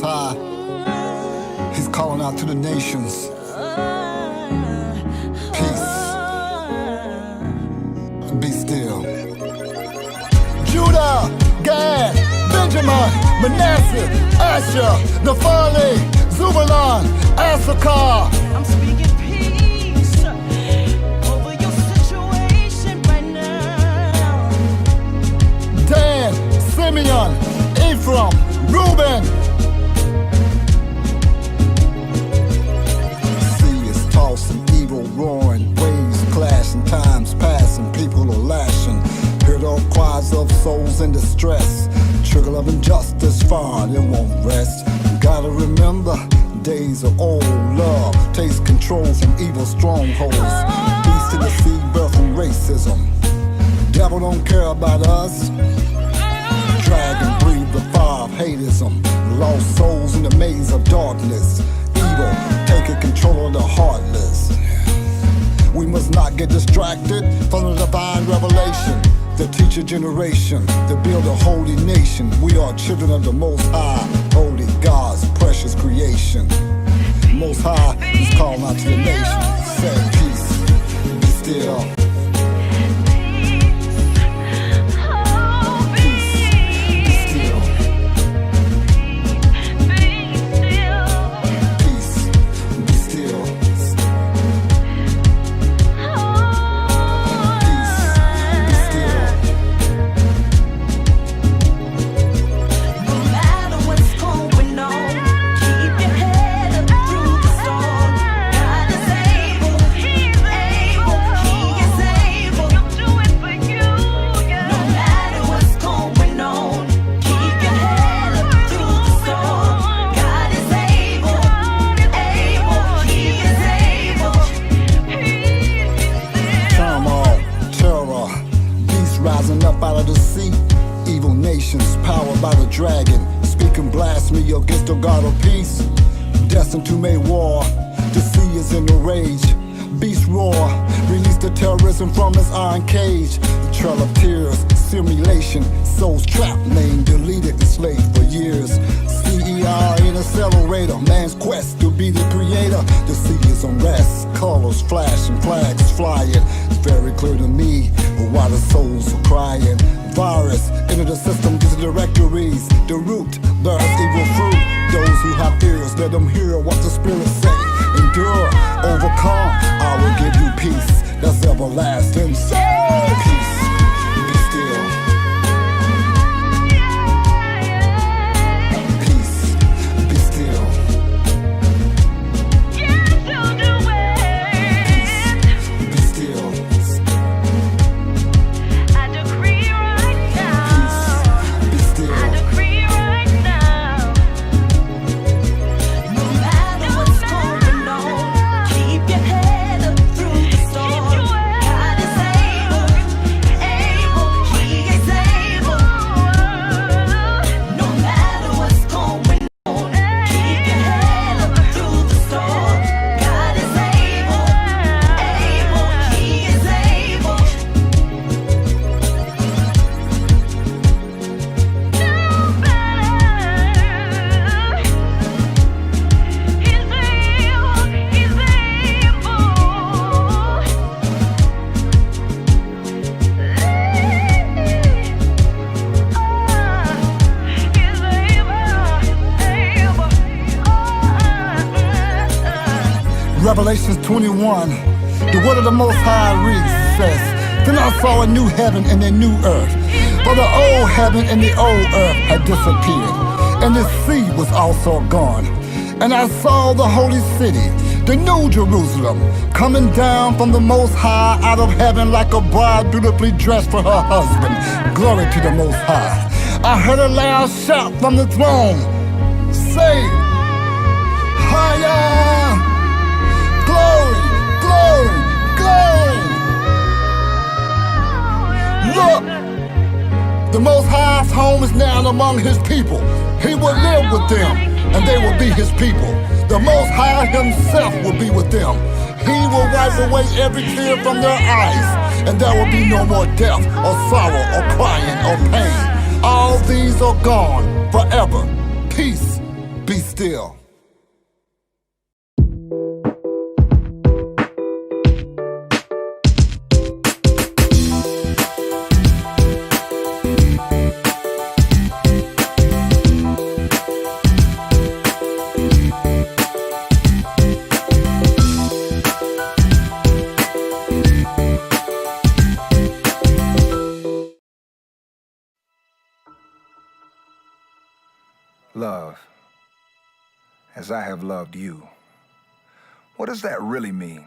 High, He's calling out to the nations. Peace. Be still. Judah, Gad, Benjamin, Manasseh, Asher, Naphtali, Zebulun, Issachar. I'm speaking peace over your situation right now. Dan, Simeon, Ephraim, Reuben. The sea is tossing, evil roaring, waves clashing, times passing, people are lashing. Heard all cries of souls in distress. Trickle of injustice far, it won't rest. You gotta remember, days of old love takes control from evil strongholds. Beast to the sea, birthing racism. Devil don't care about us. Dragon breathe the fire of hateism. Lost souls in the maze of darkness. Evil taking control of the heartless. We must not get distracted from the divine revelation. The teacher generation, to build a holy nation. We are children of the Most High, holy God's precious creation. Most High, He's calling out to the nation, saying peace, be still. Rising up out of the sea, evil nations powered by the dragon, speaking blasphemy against the God of peace, destined to make war. The sea is in a rage, beast roar, release the terrorism from its iron cage. The trail of tears, simulation, souls trapped, named, deleted, enslaved for years. CER in accelerator, man's quest to be the creator. The sea is unrest, colors flashing, flags flying. It's very clear to me why the souls are crying. Virus into the system, these are directories. The root bears evil fruit. Those who have ears, let them hear what the Spirit say. Endure, overcome, I will give you peace that's everlasting. Peace, be still. Revelations 21, the word of the Most High reads, says, Then I saw a new heaven and a new earth, for the old heaven and the old earth had disappeared, and the sea was also gone. And I saw the holy city, the new Jerusalem, coming down from the Most High out of heaven like a bride beautifully dressed for her husband. Glory to the Most High. I heard a loud shout from the throne, say, Higher! Glory, glory, glory. Look, the Most High's home is now among His people. He will live with them, and they will be His people. The Most High Himself will be with them. He will wipe away every tear from their eyes, and there will be no more death, or sorrow, or crying, or pain. All these are gone forever. Peace Be still. Love, as I have loved you. What does that really mean?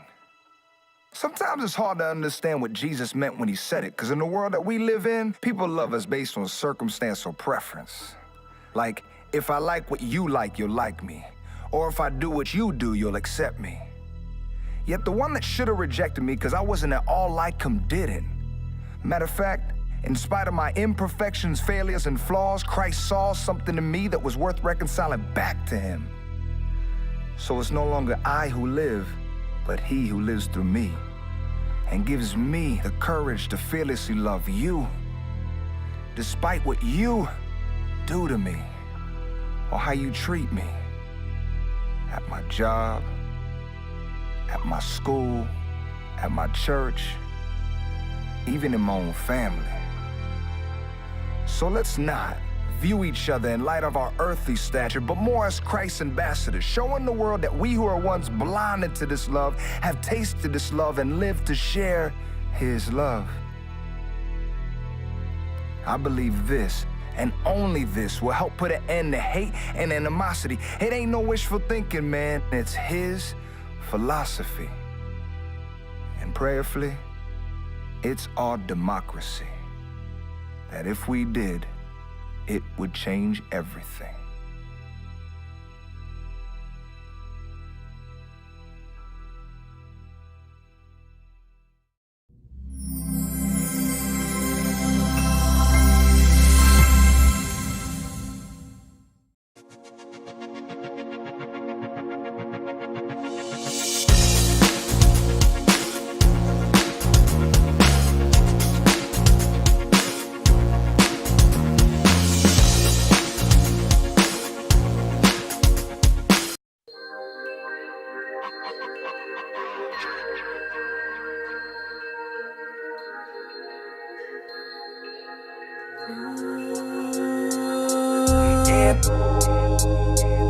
Sometimes it's hard to understand what Jesus meant when he said it, because in the world that we live in, people love us based on circumstance or preference. Like, if I like what you like, you'll like me. Or if I do what you do, you'll accept me. Yet the one that should have rejected me because I wasn't at all like him didn't. Matter of fact, in spite of my imperfections, failures, and flaws, Christ saw something in me that was worth reconciling back to him. So it's no longer I who live, but he who lives through me, and gives me the courage to fearlessly love you, despite what you do to me, or how you treat me, at my job, at my school, at my church, even in my own family. So let's not view each other in light of our earthly stature, but more as Christ's ambassadors, showing the world that we who are once blinded to this love have tasted this love and lived to share his love. I believe this, and only this, will help put an end to hate and animosity. It ain't no wishful thinking, man. It's his philosophy. And prayerfully, it's our democracy. That if we did, it would change everything.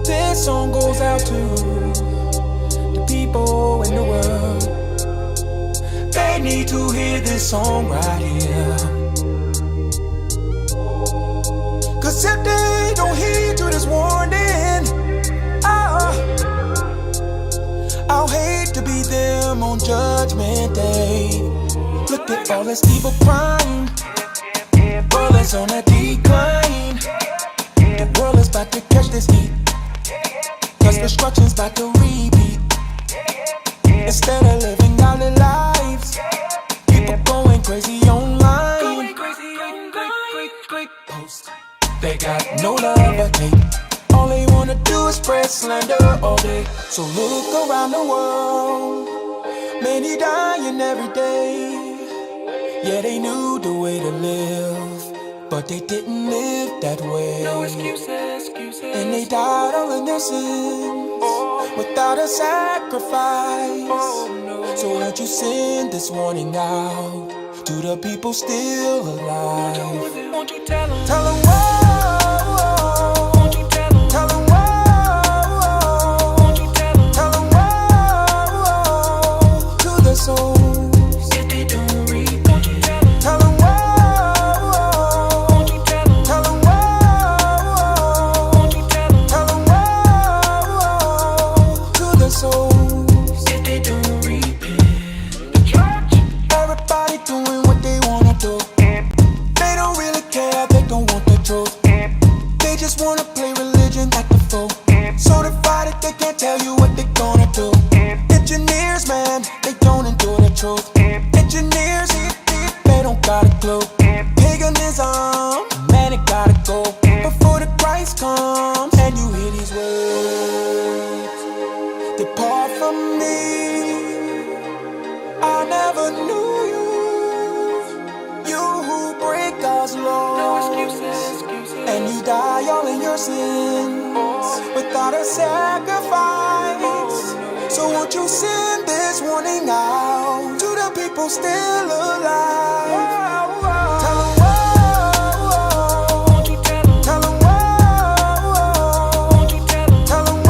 This song goes out to the people in the world. They need to hear this song right here. Cause if they don't heed to this warning, I'll hate to be them on Judgment Day. Look at all this evil crime. World is on a decline. The world is about to catch this heat, cause destruction's about to repeat. Instead of living out their lives, people going crazy online. Post. They got no love or hate. All they wanna do is spread slander all day. So look around the world, many dying every day. Yeah, they knew the way to live, but they didn't live that way. No excuses. And they died all in their sins, without a sacrifice. So won't you send this warning out to the people still alive? Won't you tell them? Tell them whoa. Won't you tell them? Tell them whoa. Won't you tell them? Tell them whoa. To the soul. Engineers, they don't got a clue. Paganism, man, it gotta go before the Christ comes. And you hear these words: depart from me, I never knew you. You who break God's laws, and you die all in your our sins without a sacrifice. So won't you send this warning out to the people still alive? Tell 'em tell 'em tell 'em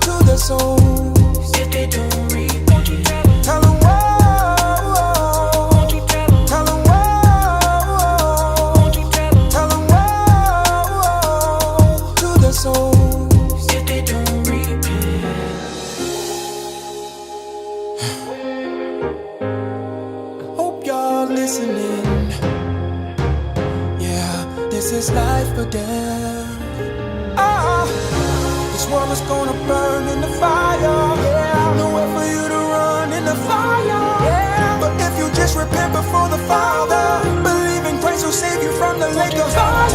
to their souls. If they don't read, won't you tell 'em? Tell 'em won't you tell 'em? Tell 'em won't you tell 'em? Tell 'em to their souls. If they don't repent. Hope y'all listening. Yeah, this is life or death. This world is gonna burn in the fire. Yeah, nowhere for you to run in the fire. Yeah, but if you just repent before the Father, believe in Christ who'll save you from the lake of fire.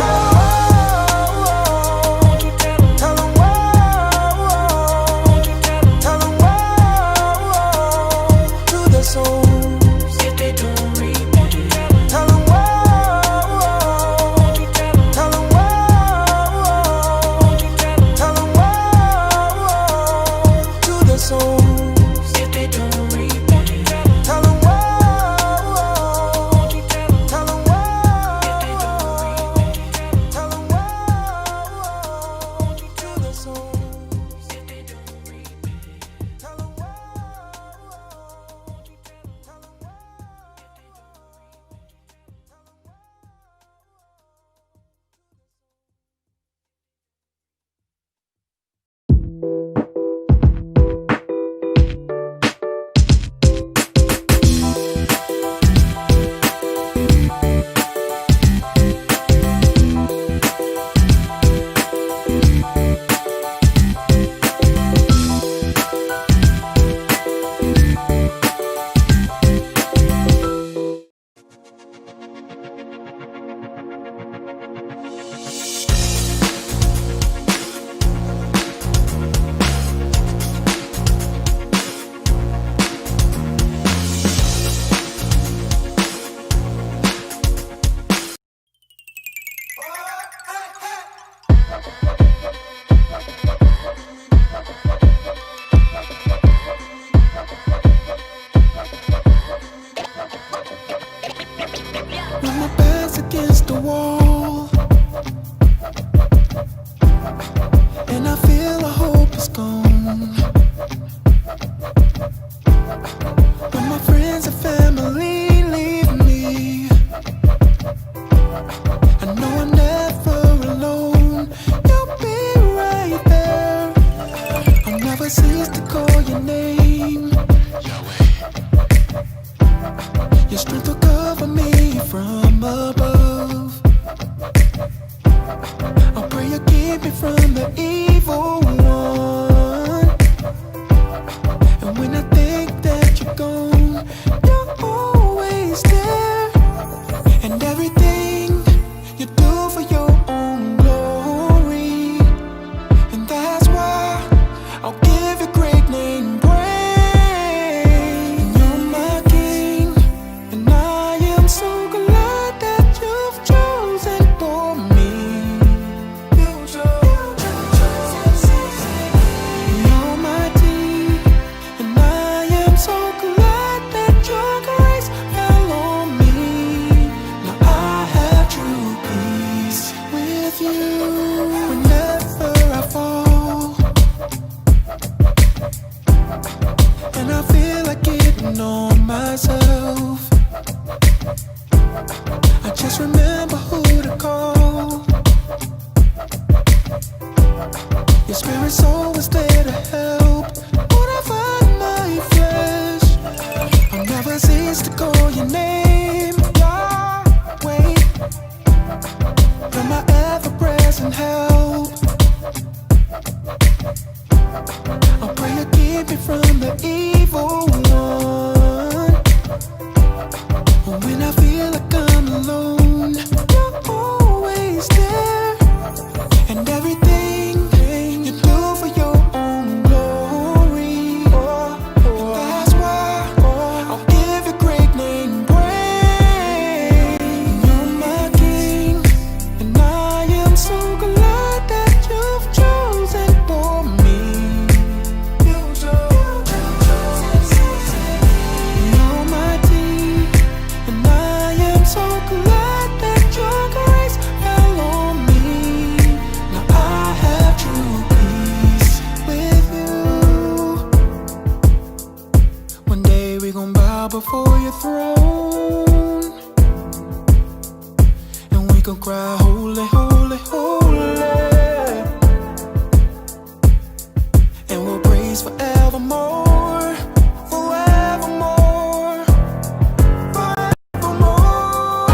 Tell 'em tell 'em to their souls. If they don't repent, tell 'em tell 'em tell 'em to their souls. If they don't repent, tell 'em tell 'em tell 'em to their souls. If they don't repent, tell 'em when my back's against the wall and I feel the hope is gone, when my friends and family leave me, I know I'm never alone. You'll be right there. I'll never cease to call your name. Your strength will cover me from above. I'll pray you keep me from the evil one. And when I think that you're gone, you're always there. And everything you do for your own glory. And that's why I'll give your great name praise. You're my King, and I am so glad that you've chosen for me. You're my King, and I am so glad that your grace fell on me. Now I have true peace with you whenever I fall, and I feel like getting on myself. I just remember who to call. Your spirit's always there to help. Whatever my flesh, I'll never cease to call your name. Yahweh, you're my ever-present help. I'll pray you keep me from the evil one. When I feel like I'm alone, you're always we gon' bow before your throne, and we gon' cry, holy, holy, holy, and we'll praise forevermore, forevermore, forevermore.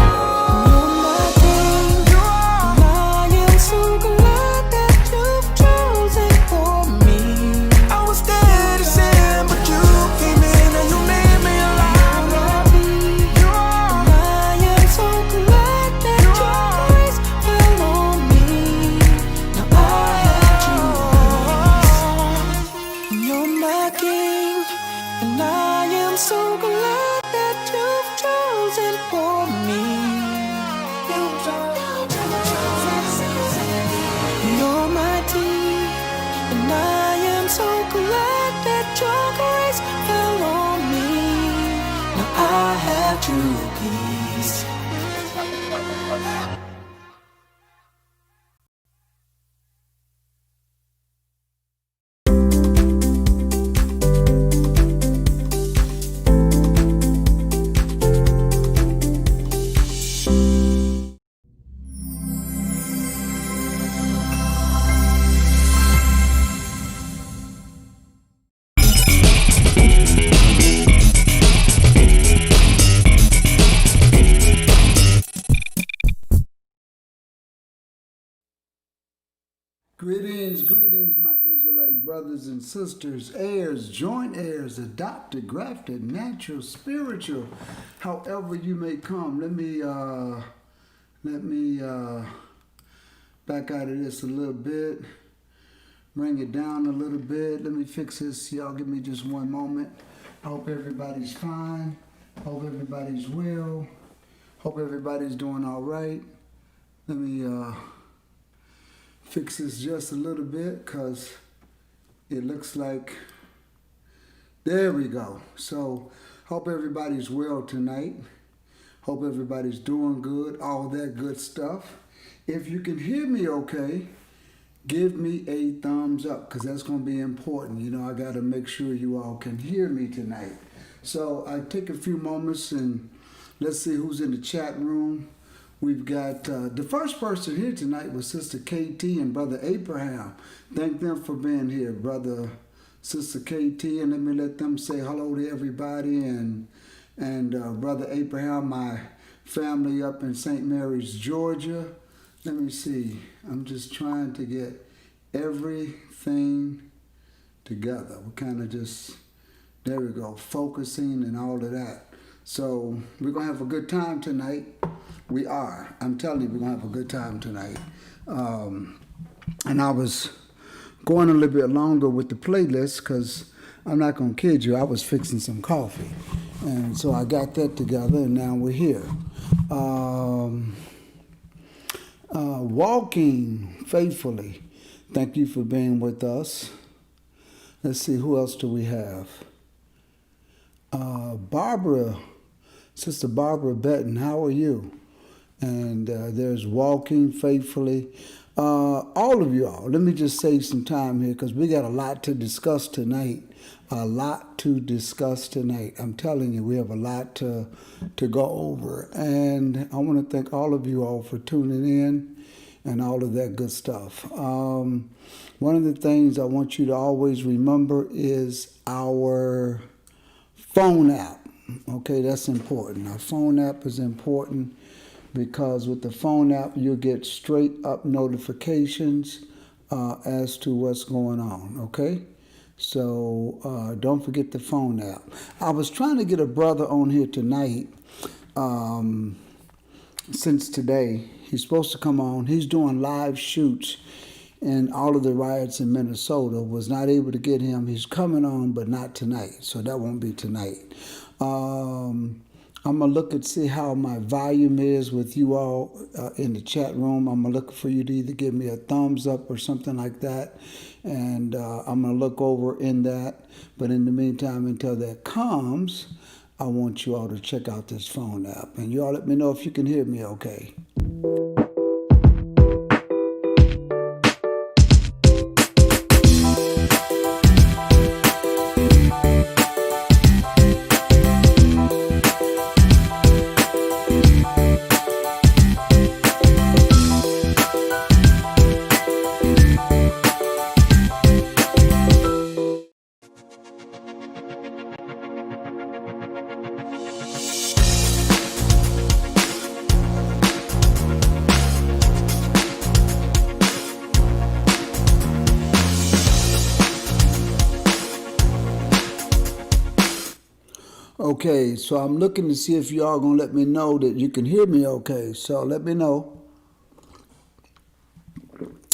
You're my king, and I am so glad that you've chosen for me. I was dead in sin, but you came in and you made me alive. And I am so glad that your grace fell on me. Now I have chosen. You're my king, and I am so glad that you've chosen for me. You're mighty, and I am so glad that your grace fell on me. Now I have true peace. Greetings, greetings, my Israelite brothers and sisters, heirs, joint heirs, adopted, grafted, natural, spiritual, however you may come. Let me back out of this a little bit, bring it down a little bit. Let me fix this. Y'all give me just one moment. I hope everybody's fine. Hope everybody's well. Hope everybody's doing all right. Let me fix this just a little bit because it looks like, there we go. So hope everybody's well tonight. Hope everybody's doing good, all that good stuff. If you can hear me okay, give me a thumbs up because that's going to be important. You know, I got to make sure you all can hear me tonight. So I take a few moments and let's see who's in the chat room. We've got the first person here tonight was Sister KT and Brother Abraham. Thank them for being here, Brother, Sister KT, and let them say hello to everybody. And Brother Abraham, my family up in St. Mary's, Georgia. Let me see. I'm just trying to get everything together. We're kind of just, there we go, focusing and all of that. So we're going to have a good time tonight. We are. I'm telling you, we're going to have a good time tonight. And I was going a little bit longer with the playlist because I'm not going to kid you, I was fixing some coffee. And so I got that together and now we're here. Walking faithfully. Thank you for being with us. Let's see, who else do we have? Barbara, Sister Barbara Benton, how are you? And there's Walking Faithfully. All of y'all, let me just save some time here because we got a lot to discuss tonight. A lot to discuss tonight. I'm telling you, we have a lot to go over. And I want to thank all of you all for tuning in and all of that good stuff. One of the things I want you to always remember is our phone app. Okay, that's important. Our phone app is important because with the phone app, you'll get straight up notifications as to what's going on, okay? So don't forget the phone app. I was trying to get a brother on here tonight since today. He's supposed to come on. He's doing live shoots in all of the riots in Minnesota. Was not able to get him. He's coming on, but not tonight. So that won't be tonight. I'm going to look and see how my volume is with you all in the chat room. I'm going to look for you to either give me a thumbs up or something like that. And I'm going to look over in that. But in the meantime, until that comes, I want you all to check out this phone app. And you all let me know if you can hear me okay. Okay, so I'm looking to see if y'all gonna let me know that you can hear me okay. So let me know,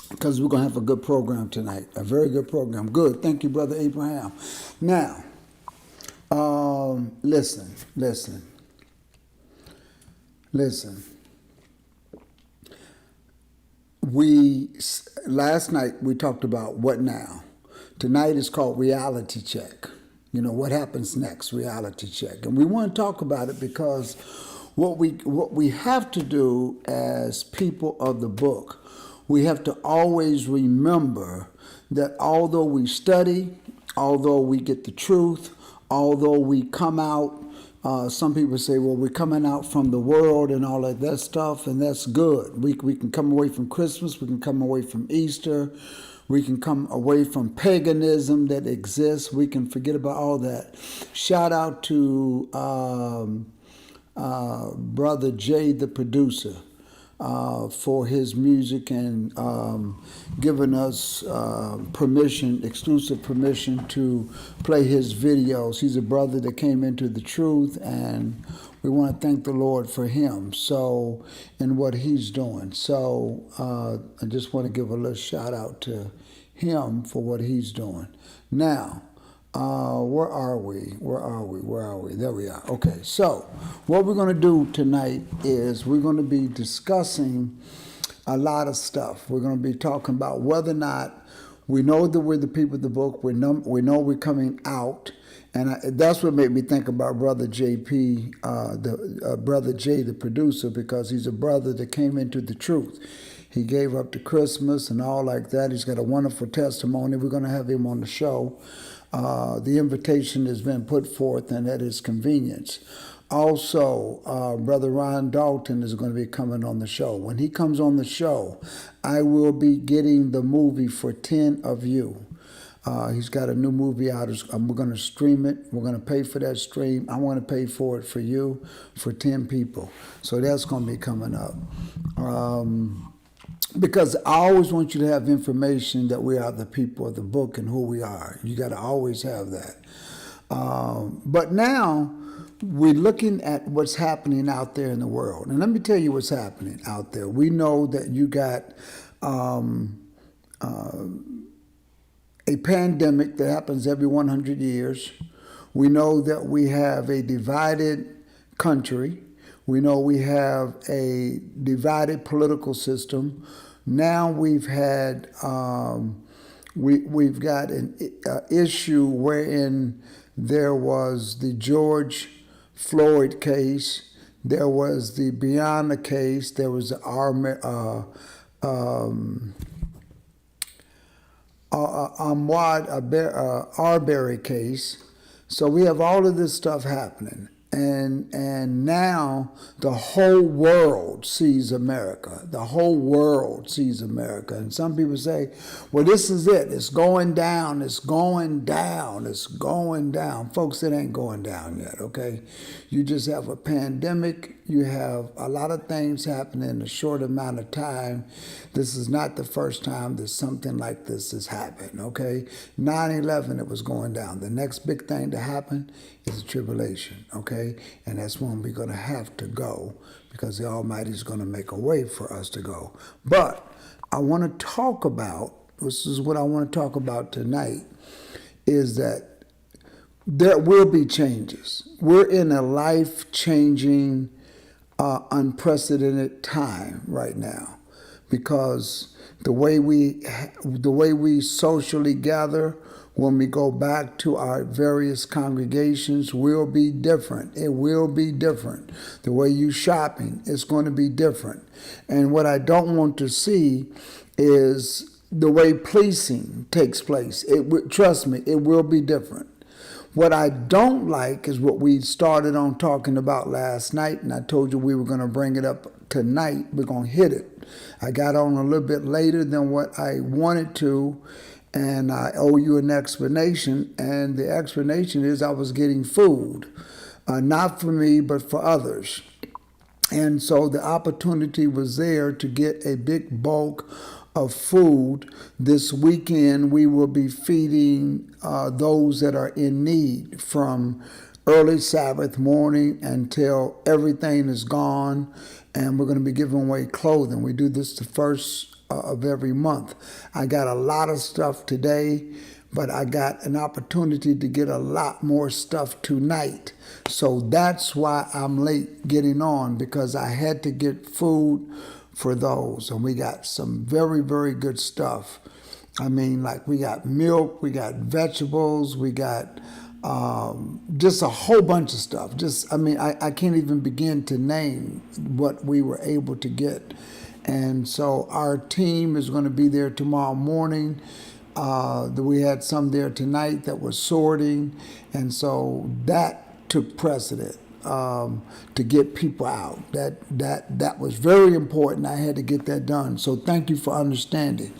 because we're gonna have a good program tonight. A very good program. Good. Thank you, Brother Abraham. Now, listen. Last night we talked about what now. Tonight is called reality check. You know, what happens next, reality check. And we want to talk about it because what we have to do as people of the book, we have to always remember that although we study, although we get the truth, although we come out, some people say, well, we're coming out from the world and all of that stuff, and that's good. We can come away from Christmas, we can come away from Easter, we can come away from paganism that exists, we can forget about all that. Shout out to Brother Jay, the producer, for his music and giving us exclusive permission to play his videos. He's a brother that came into the truth, and we want to thank the Lord for him and what he's doing. So I just want to give a little shout out to him for what he's doing. Now, where are we? There we are. Okay, so what we're going to do tonight is we're going to be discussing a lot of stuff. We're going to be talking about whether or not we know that we're the people of the book. We know we're coming out. And that's what made me think about Brother JP, Brother Jay, the producer, because he's a brother that came into the truth. He gave up to Christmas and all like that. He's got a wonderful testimony. We're going to have him on the show. The invitation has been put forth and at his convenience. Also, Brother Ron Dalton is going to be coming on the show. When he comes on the show, I will be getting the movie For 10 of You. He's got a new movie out. We're going to stream it. We're going to pay for that stream. I want to pay for it for you, for 10 people. So that's going to be coming up. Because I always want you to have information that we are the people of the book and who we are. You got to always have that. But now we're looking at what's happening out there in the world. And let me tell you what's happening out there. We know that you got a pandemic that happens every 100 years. We know that we have a divided country. We know we have a divided political system. Now we've had we've got an issue wherein there was the George Floyd case, there was the Breonna case, there was the Ahmaud Arbery case. So we have all of this stuff happening. And now the whole world sees America. The whole world sees America. And some people say, well, this is it. It's going down. It's going down. It's going down. Folks, it ain't going down yet, okay? You just have a pandemic. You have a lot of things happening in a short amount of time. This is not the first time that something like this has happened, okay? 9/11, it was going down. The next big thing to happen is the tribulation, okay? And that's when we're going to have to go, because the Almighty is going to make a way for us to go. But I want to talk about, this is what I want to talk about tonight, is that there will be changes. We're in a life-changing, unprecedented time right now, because the way we socially gather when we go back to our various congregations will be different. It will be different. The way you shopping is going to be different. And what I don't want to see is the way policing takes place. Trust me, it will be different. What I don't like is what we started on talking about last night, and I told you we were going to bring it up tonight. We're going to hit it. I got on a little bit later than what I wanted to, and I owe you an explanation, and the explanation is I was getting food, not for me, but for others. And so the opportunity was there to get a big bulk of food. This weekend we will be feeding those that are in need, from early Sabbath morning until everything is gone, and we're going to be giving away clothing. We do this the first of every month. I got a lot of stuff today, but I got an opportunity to get a lot more stuff tonight. So that's why I'm late getting on, because I had to get food for those. And we got some very, very good stuff. I mean, like, we got milk, we got vegetables, we got just a whole bunch of stuff. I can't even begin to name what we were able to get. And so our team is going to be there tomorrow morning. We had some there tonight that was sorting, and so that took precedent to get people out. That was very important. I had to get that done. So thank you for understanding.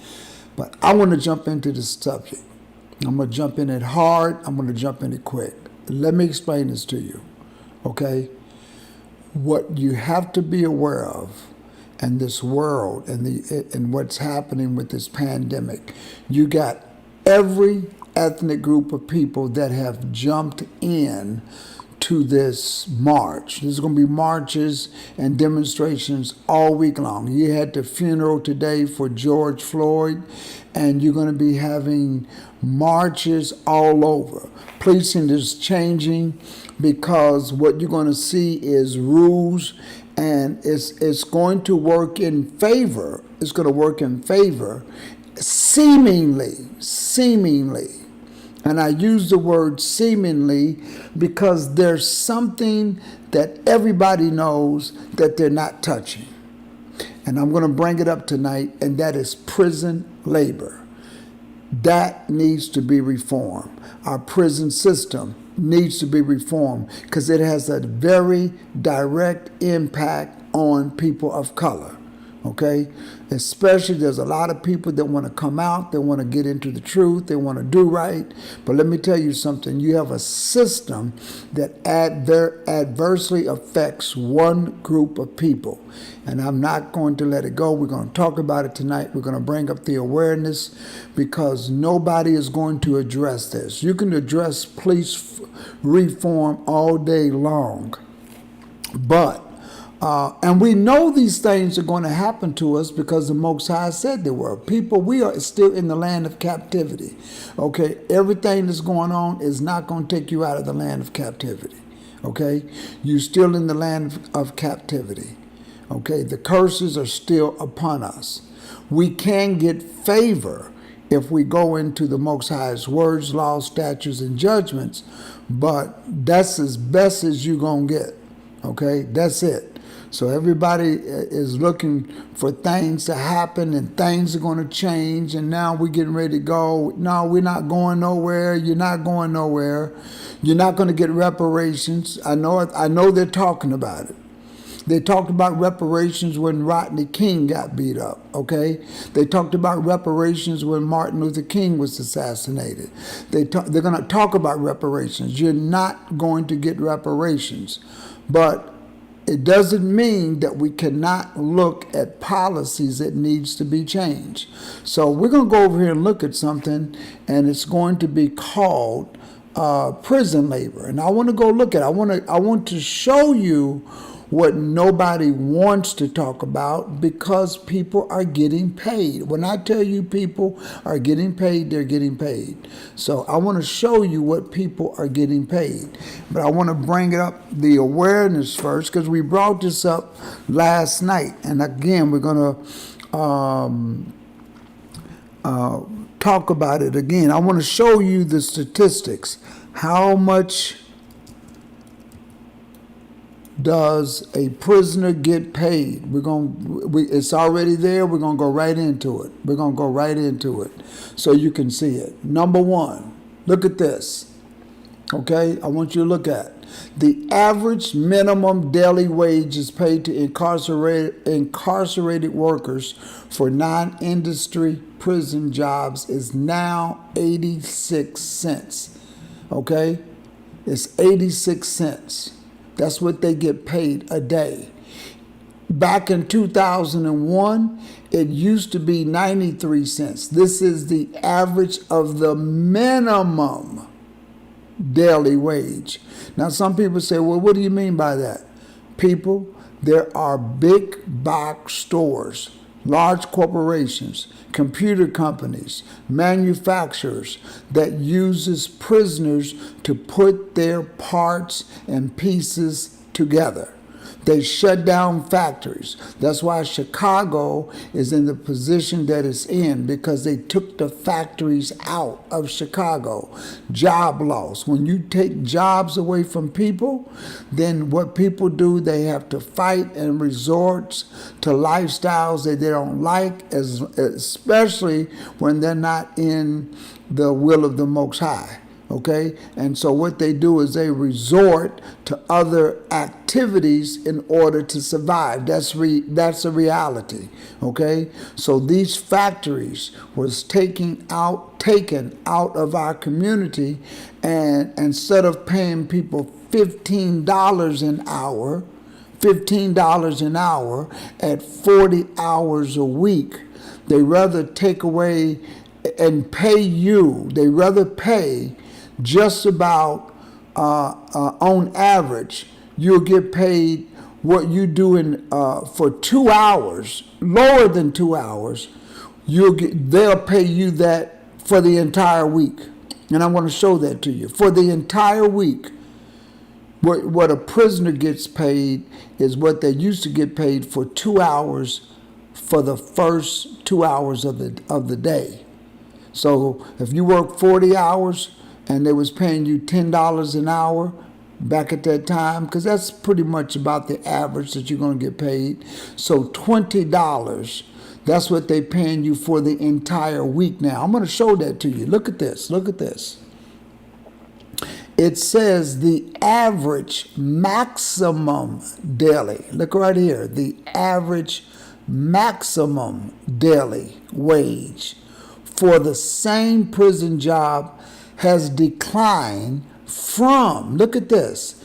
But I want to jump into the subject. I'm going to jump in it hard. I'm going to jump in it quick. Let me explain this to you, okay? What you have to be aware of in this world and what's happening with this pandemic, you got every ethnic group of people that have jumped in to this march. There's going to be marches and demonstrations all week long. You had the funeral today for George Floyd, and you're going to be having marches all over. Policing is changing because what you're going to see is rules, and it's going to work in favor. It's going to work in favor, seemingly. And I use the word seemingly because there's something that everybody knows that they're not touching. And I'm going to bring it up tonight, and that is prison labor. That needs to be reformed. Our prison system needs to be reformed because it has a very direct impact on people of color. Okay? Especially, there's a lot of people that want to come out, they want to get into the truth, they want to do right. But let me tell you something. You have a system that adversely affects one group of people. And I'm not going to let it go. We're going to talk about it tonight. We're going to bring up the awareness because nobody is going to address this. You can address police reform all day long, but and we know these things are going to happen to us because the Most High said they were. People, we are still in the land of captivity. Okay, everything that's going on is not going to take you out of the land of captivity. Okay, you're still in the land of captivity. Okay, the curses are still upon us. We can get favor if we go into the Most High's words, laws, statutes, and judgments, but that's as best as you're going to get. Okay, that's it. So everybody is looking for things to happen and things are going to change, and now we're getting ready to go. No, we're not going nowhere. You're not going nowhere. You're not going to get reparations. I know they're talking about it. They talked about reparations when Rodney King got beat up, okay? They talked about reparations when Martin Luther King was assassinated. They're going to talk about reparations. You're not going to get reparations. But it doesn't mean that we cannot look at policies that needs to be changed. So we're going to go over here and look at something, and it's going to be called prison labor. And I want to go look at it. I want to show you what nobody wants to talk about because people are getting paid. When I tell you people are getting paid, they're getting paid. So I want to show you what people are getting paid. But I want to bring up the awareness first because we brought this up last night. And again, we're going to talk about it again. I want to show you the statistics. How much does a prisoner get paid? It's already there. We're going to go right into it. So you can see it. Number one, look at this. Okay, I want you to look at the average minimum daily wage is paid to incarcerated workers for non-industry prison jobs is now 86 cents. Okay, it's 86 cents. That's what they get paid a day. Back in 2001, it used to be 93 cents. This is the average of the minimum daily wage. Now, some people say, well, what do you mean by that? People, there are big box stores, large corporations, computer companies, manufacturers that uses prisoners to put their parts and pieces together. They shut down factories. That's why Chicago is in the position that it's in, because they took the factories out of Chicago. Job loss. When you take jobs away from people, then what people do, they have to fight and resort to lifestyles that they don't like, especially when they're not in the will of the Most High. Okay, and so what they do is they resort to other activities in order to survive. That's a reality. Okay, so these factories was taken out of our community, and instead of paying people $15 an hour at 40 hours a week, they rather take away and pay you. They rather pay just about on average, you'll get paid what you do in for 2 hours, lower than 2 hours. They'll pay you that for the entire week, and I want to show that to you. For the entire week, what a prisoner gets paid is what they used to get paid for 2 hours for the first 2 hours of the day. So if you work 40 hours and they was paying you $10 an hour back at that time, because that's pretty much about the average that you're going to get paid. So $20, that's what they paying you for the entire week now. I'm going to show that to you. Look at this. Look at this. It says the average maximum daily. Look right here. The average maximum daily wage for the same prison job has declined from, look at this,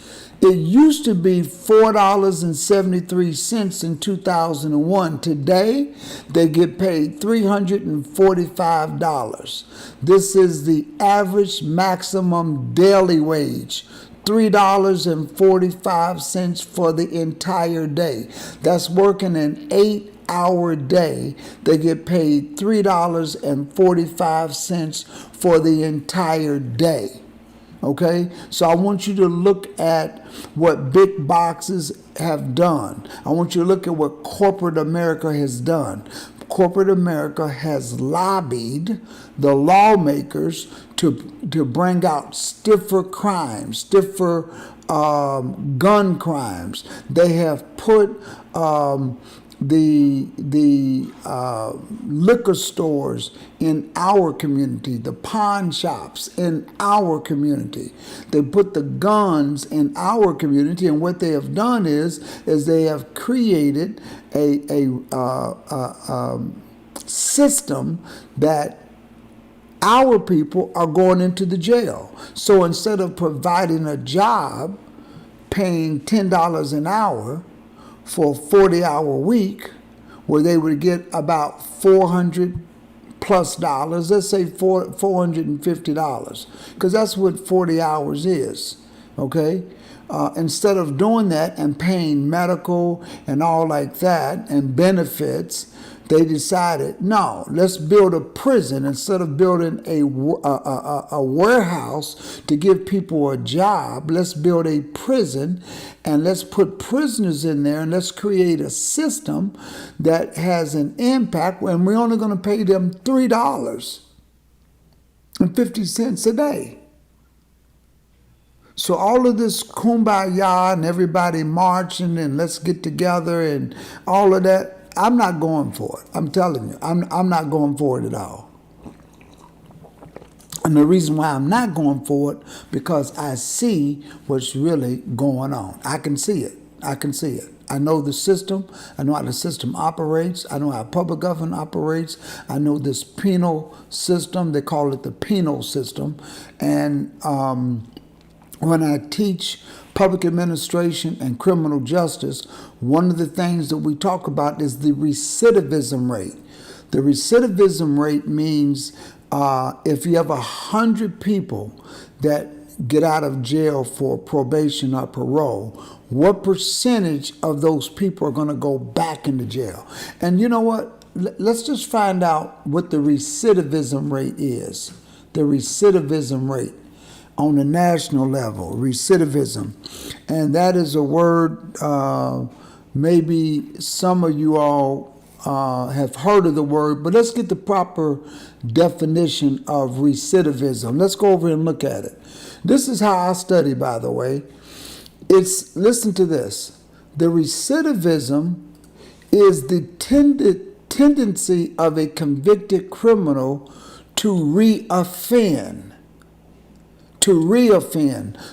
it used to be $4.73 in 2001. Today, they get paid $345. This is the average maximum daily wage. $3.45 for the entire day. That's working an 8-hour day. They get paid $3.45 for the entire day. Okay, so I want you to look at what big boxes have done. I want you to look at what corporate America has done. Corporate America has lobbied the lawmakers to bring out stiffer crimes, stiffer gun crimes. They have put the liquor stores in our community, the pawn shops in our community. They put the guns in our community, and what they have done is they have created a system that our people are going into the jail. So instead of providing a job, paying $10 an hour for a 40-hour week, where they would get about $400 plus, let's say $450, because that's what 40 hours is, okay? Instead of doing that and paying medical and all like that and benefits, they decided, no, let's build a prison. Instead of building a warehouse to give people a job, let's build a prison and let's put prisoners in there and let's create a system that has an impact when we're only going to pay them $3.50 a day. So all of this kumbaya and everybody marching and let's get together and all of that, I'm not going for it. I'm telling you, I'm not going for it at all. And the reason why I'm not going for it, because I see what's really going on. I can see it. I can see it. I know the system. I know how the system operates. I know how public government operates. I know this penal system. They call it the penal system. And when I teach public administration and criminal justice, one of the things that we talk about is the recidivism rate. The recidivism rate means if you have 100 people that get out of jail for probation or parole, what percentage of those people are going to go back into jail? And you know what? Let's just find out what the recidivism rate is. The recidivism rate on the national level, recidivism. And that is a word, maybe some of you all have heard of the word, but let's get the proper definition of recidivism. Let's go over and look at it. This is how I study, by the way. Listen to this. The recidivism is the tendency of a convicted criminal to reoffend.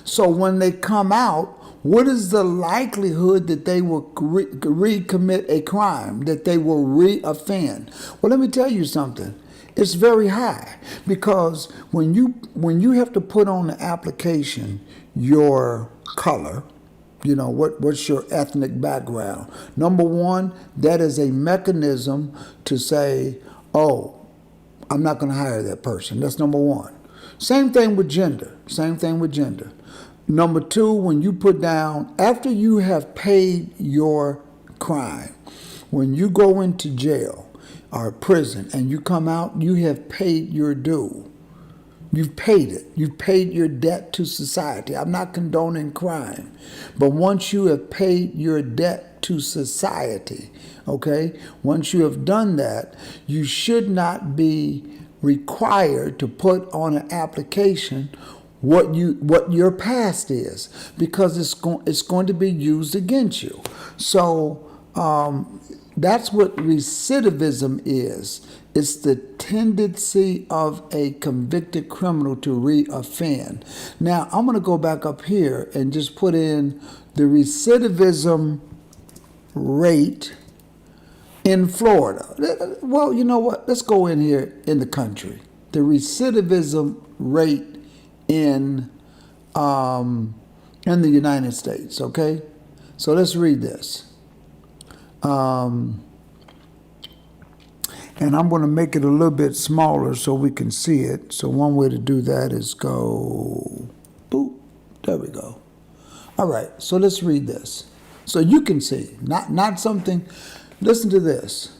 So when they come out, what is the likelihood that they will recommit a crime, that they will reoffend? Well, let me tell you something. It's very high, because when you have to put on the application your color, what's your ethnic background? Number one, that is a mechanism to say, oh, I'm not going to hire that person. That's number one. Same thing with gender. Number two, when you put down, after you have paid your crime, when you go into jail or prison and you come out, you have paid your due. You've paid it. You've paid your debt to society. I'm not condoning crime. But once you have paid your debt to society, okay, once you have done that, you should not be required to put on an application what your past is, because it's going to be used against you. So that's what recidivism is. It's the tendency of a convicted criminal to reoffend. Now, I'm going to go back up here and just put in the recidivism rate in Florida. Well, you know what? Let's go in here in the country. The recidivism rate in the United States, okay? So let's read this. And I'm going to make it a little bit smaller so we can see it. So one way to do that is go, boop, there we go. All right, so let's read this. So you can see, not something, listen to this.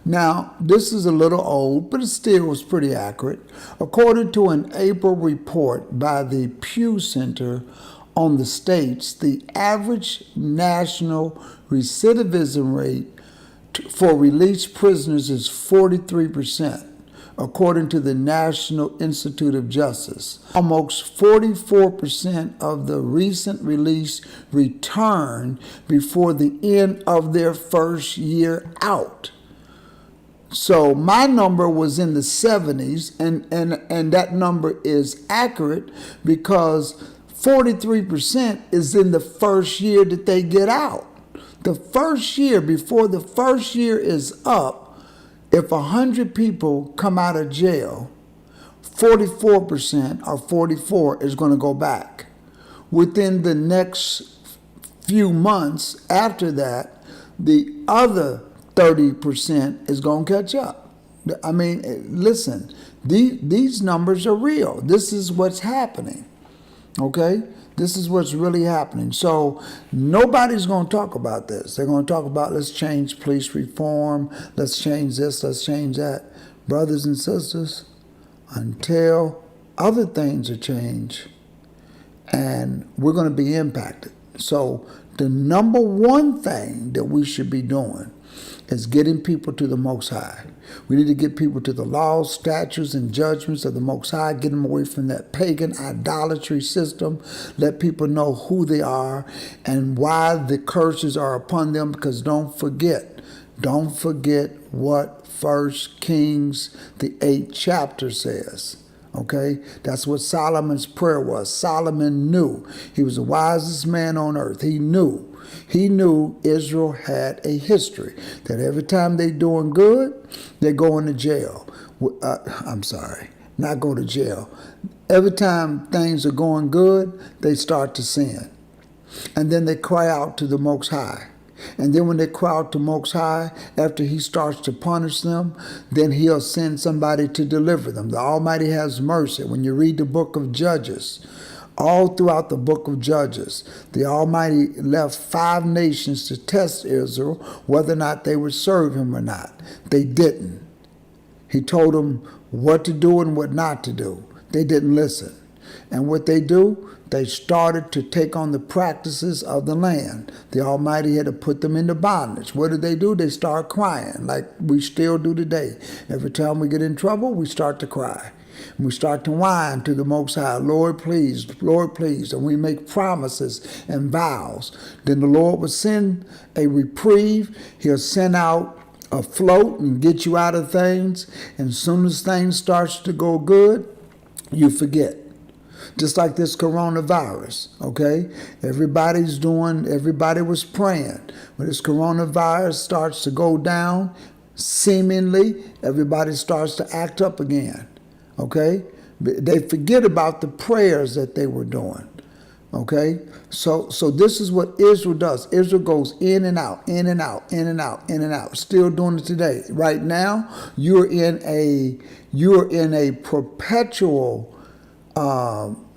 Now, this is a little old, but it still was pretty accurate. According to an April report by the Pew Center on the states, the average national recidivism rate for released prisoners is 43%, according to the National Institute of Justice. Almost 44% of the recent release returned before the end of their first year out. So my number was in the 70s, and that number is accurate because 43% is in the first year that they get out. The first year, before the first year is up, if 100 people come out of jail, 44% or 44 is going to go back. Within the next few months after that, the other 30% is going to catch up. I mean, listen, these numbers are real. This is what's happening, okay? This is what's really happening. So nobody's going to talk about this. They're going to talk about, let's change police reform, let's change this, let's change that. Brothers and sisters, until other things are changed, and we're going to be impacted. So the number one thing that we should be doing is getting people to the Most High. We need to get people to the laws, statutes, and judgments of the Most High, get them away from that pagan idolatry system, let people know who they are and why the curses are upon them, because don't forget what 1 Kings, the 8th chapter says. Okay, that's what Solomon's prayer was. Solomon knew. He was the wisest man on earth. He knew Israel had a history that every time they're doing good, they go into jail. Not go to jail. Every time things are going good, they start to sin. And then they cry out to the Most High. And then when they cry out to Most High, after he starts to punish them, then he'll send somebody to deliver them. The Almighty has mercy. When you read the book of Judges, all throughout the book of Judges, the Almighty left 5 nations to test Israel whether or not they would serve him or not. They didn't. He told them what to do and what not to do. They didn't listen. And what they do, they started to take on the practices of the land. The Almighty had to put them into bondage. What did? They start crying like we still do today. Every time we get in trouble, we start to cry. And we start to whine to the Most High, Lord, please, Lord, please. And we make promises and vows. Then the Lord will send a reprieve. He'll send out a float and get you out of things. And as soon as things starts to go good, you forget. Just like this coronavirus, okay? Everybody was praying. When this coronavirus starts to go down, seemingly, everybody starts to act up again, okay? They forget about the prayers that they were doing, okay? So this is what Israel does. Israel goes in and out, in and out, in and out, in and out. Still doing it today. Right now, you're in a perpetual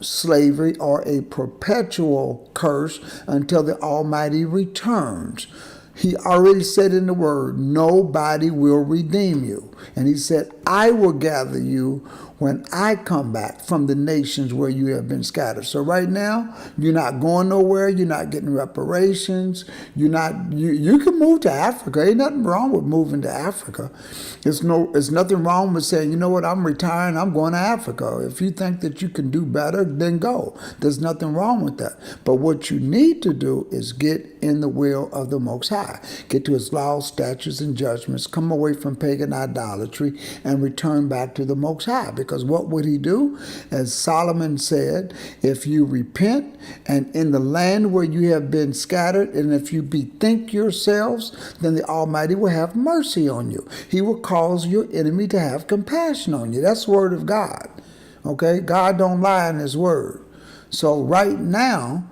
slavery or a perpetual curse until the Almighty returns. He already said in the word, nobody will redeem you. And he said, I will gather you when I come back from the nations where you have been scattered. So right now, you're not going nowhere. You're not getting reparations. You can move to Africa. Ain't nothing wrong with moving to Africa. There's nothing wrong with saying, you know what, I'm retiring, I'm going to Africa. If you think that you can do better, then go. There's nothing wrong with that. But what you need to do is get in the will of the Most High. Get to his laws, statutes, and judgments. Come away from pagan idolatry and return back to the Most High. Because what would he do? As Solomon said, if you repent and in the land where you have been scattered, and if you bethink yourselves, then the Almighty will have mercy on you. He will cause your enemy to have compassion on you. That's the word of God. Okay? God don't lie in his word. So right now,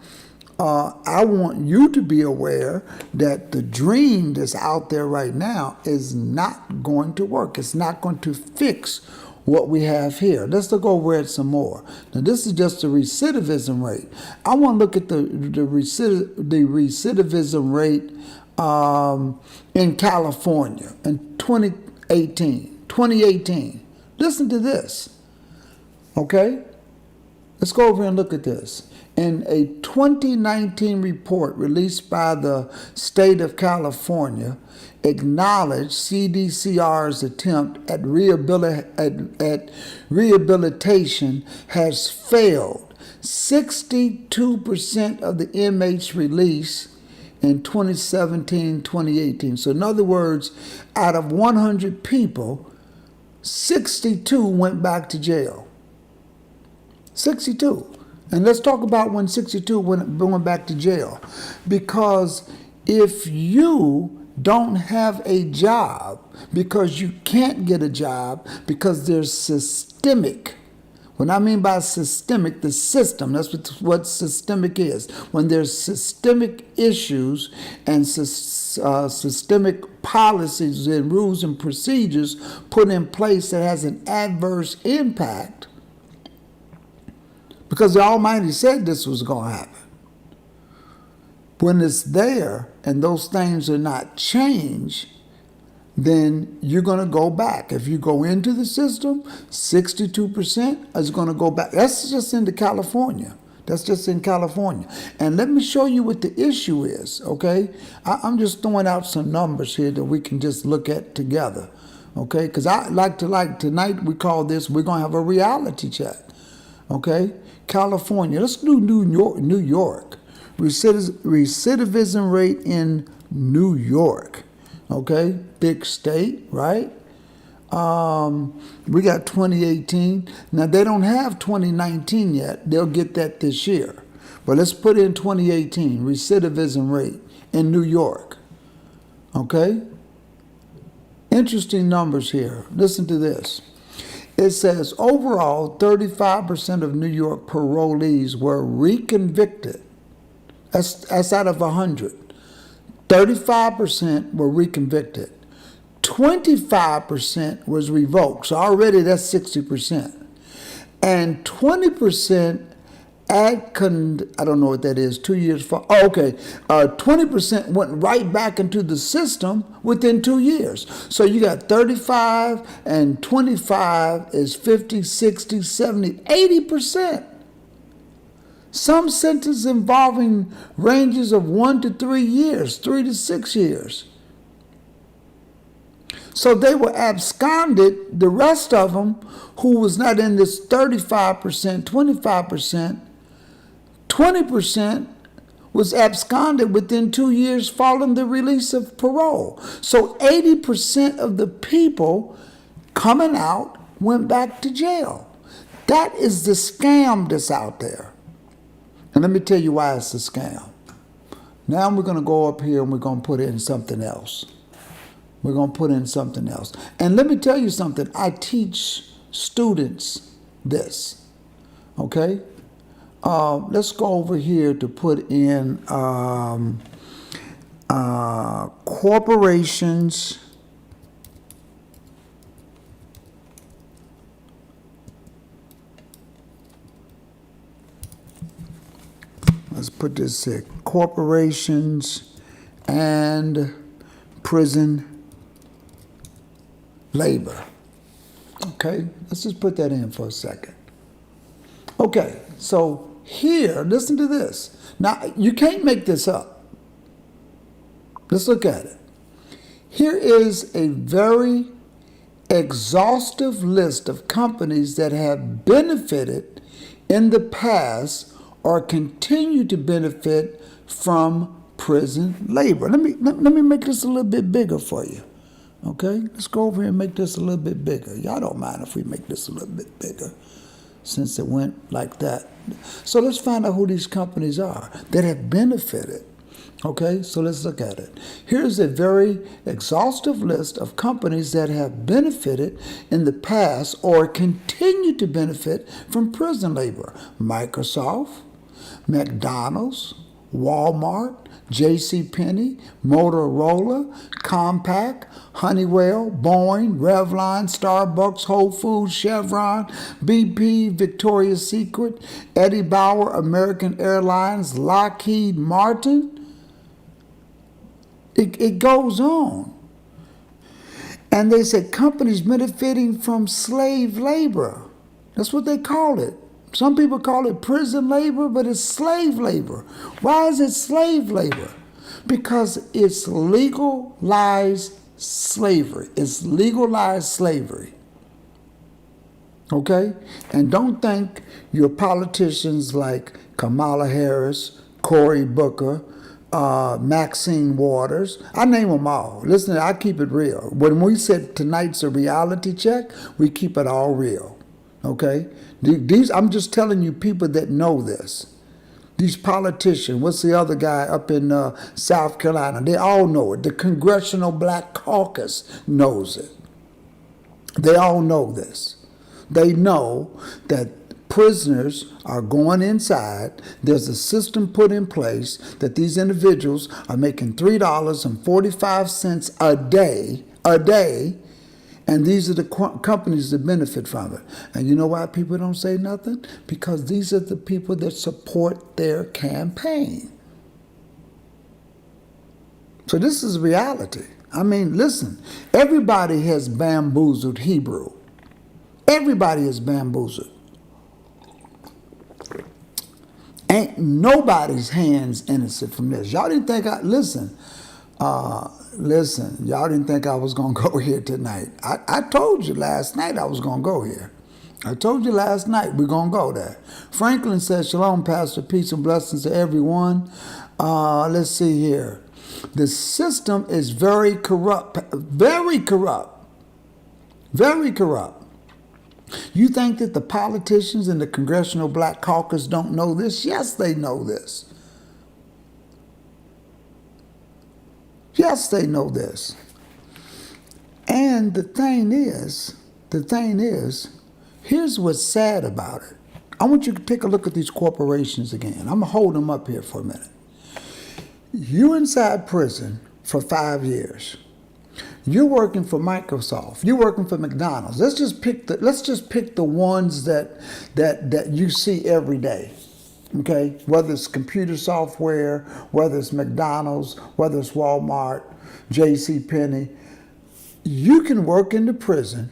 I want you to be aware that the dream that's out there right now is not going to work. It's not going to fix what we have here. Let's look over it some more. Now, this is just the recidivism rate. I want to look at the recidivism rate in California in 2018. Listen to this. Okay? Let's go over and look at this. In a 2019 report released by the state of California, acknowledged CDCR's attempt at rehabilitation has failed. 62% of the inmates released in 2017-2018. So in other words, out of 100 people, 62 went back to jail. 62. And let's talk about when 62 went back to jail. Because if you don't have a job because you can't get a job because there's systemic. What I mean by systemic, the system, that's what systemic is. When there's systemic issues and systemic policies and rules and procedures put in place that has an adverse impact, because the Almighty said this was going to happen. When it's there and those things are not changed, then you're going to go back. If you go into the system, 62% is going to go back. That's just into California. That's just in California. And let me show you what the issue is, okay? I'm just throwing out some numbers here that we can just look at together, okay? Because I like tonight we call this, we're going to have a reality check, okay? California, let's do New York. Recidivism rate in New York, okay? Big state, right? We got 2018. Now, they don't have 2019 yet. They'll get that this year. But let's put in 2018, recidivism rate in New York, okay? Interesting numbers here. Listen to this. It says, overall, 35% of New York parolees were reconvicted. That's out of 100. 35% were reconvicted. 25% was revoked. So already that's 60%. And 20% I don't know what that is, 2 years for, 20% went right back into the system within 2 years. So you got 35 and 25 is 50, 60, 70, 80%. Some sentences involving ranges of 1 to 3 years, 3 to 6 years. So they were absconded, the rest of them who was not in this 35%, 25%, 20% was absconded within 2 years following the release of parole. So 80% of the people coming out went back to jail. That is the scam that's out there. And let me tell you why it's a scam. Now we're going to go up here and we're going to put in something else. We're going to put in something else. And let me tell you something. I teach students this. Okay? Let's go over here to put in corporations. Let's put this here. Corporations and prison labor. Okay? Let's just put that in for a second. Okay, so here, listen to this. Now, you can't make this up. Let's look at it. Here is a very exhaustive list of companies that have benefited in the past or continue to benefit from prison labor. Let me make this a little bit bigger for you. Okay? Let's go over here and make this a little bit bigger. Y'all don't mind if we make this a little bit bigger, since it went like that. So let's find out who these companies are that have benefited. Okay, so let's look at it. Here's a very exhaustive list of companies that have benefited in the past or continue to benefit from prison labor. Microsoft, McDonald's, Walmart, JCPenney, Motorola, Compaq, Honeywell, Boeing, Revlon, Starbucks, Whole Foods, Chevron, BP, Victoria's Secret, Eddie Bauer, American Airlines, Lockheed Martin. It goes on. And they said companies benefiting from slave labor. That's what they call it. Some people call it prison labor, but it's slave labor. Why is it slave labor? Because it's legalized slavery. It's legalized slavery. Okay? And don't think your politicians like Kamala Harris, Cory Booker, Maxine Waters, I name them all. Listen, I keep it real. When we said tonight's a reality check, we keep it all real. Okay? I'm just telling you people that know this. These politicians, what's the other guy up in South Carolina? They all know it. The Congressional Black Caucus knows it. They all know this. They know that prisoners are going inside. There's a system put in place that these individuals are making $3.45 a day, and these are the companies that benefit from it. And you know why people don't say nothing? Because these are the people that support their campaign. So this is reality. I mean, listen, everybody has bamboozled Hebrew. Everybody is bamboozled. Ain't nobody's hands innocent from this. Y'all didn't think listen, y'all didn't think I was going to go here tonight. I told you last night I was going to go here. I told you last night we're going to go there. Franklin says, Shalom, Pastor, peace and blessings to everyone. Let's see here. The system is very corrupt, very corrupt, very corrupt. You think that the politicians in the Congressional Black Caucus don't know this? Yes, they know this. Yes, they know this. And the thing is, here's what's sad about it. I want you to take a look at these corporations again. I'm going to hold them up here for a minute. You inside prison for 5 years. You're working for Microsoft. You're working for McDonald's. Let's just pick the ones that you see every day. Okay? Whether it's computer software, whether it's McDonald's, whether it's Walmart, J.C. Penney. You can work in the prison,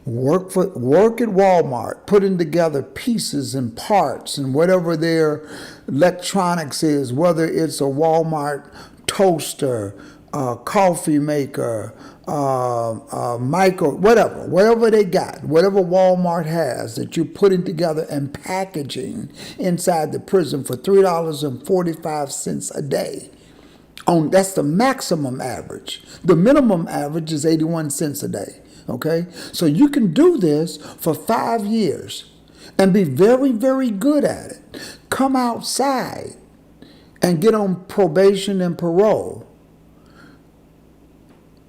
work at Walmart, putting together pieces and parts and whatever their electronics is, whether it's a Walmart toaster, coffee maker, whatever they got, whatever Walmart has that you're putting together and packaging inside the prison for $3.45 a day. That's the maximum average. The minimum average is 81 cents a day. Okay? So you can do this for 5 years and be very, very good at it. Come outside and get on probation and parole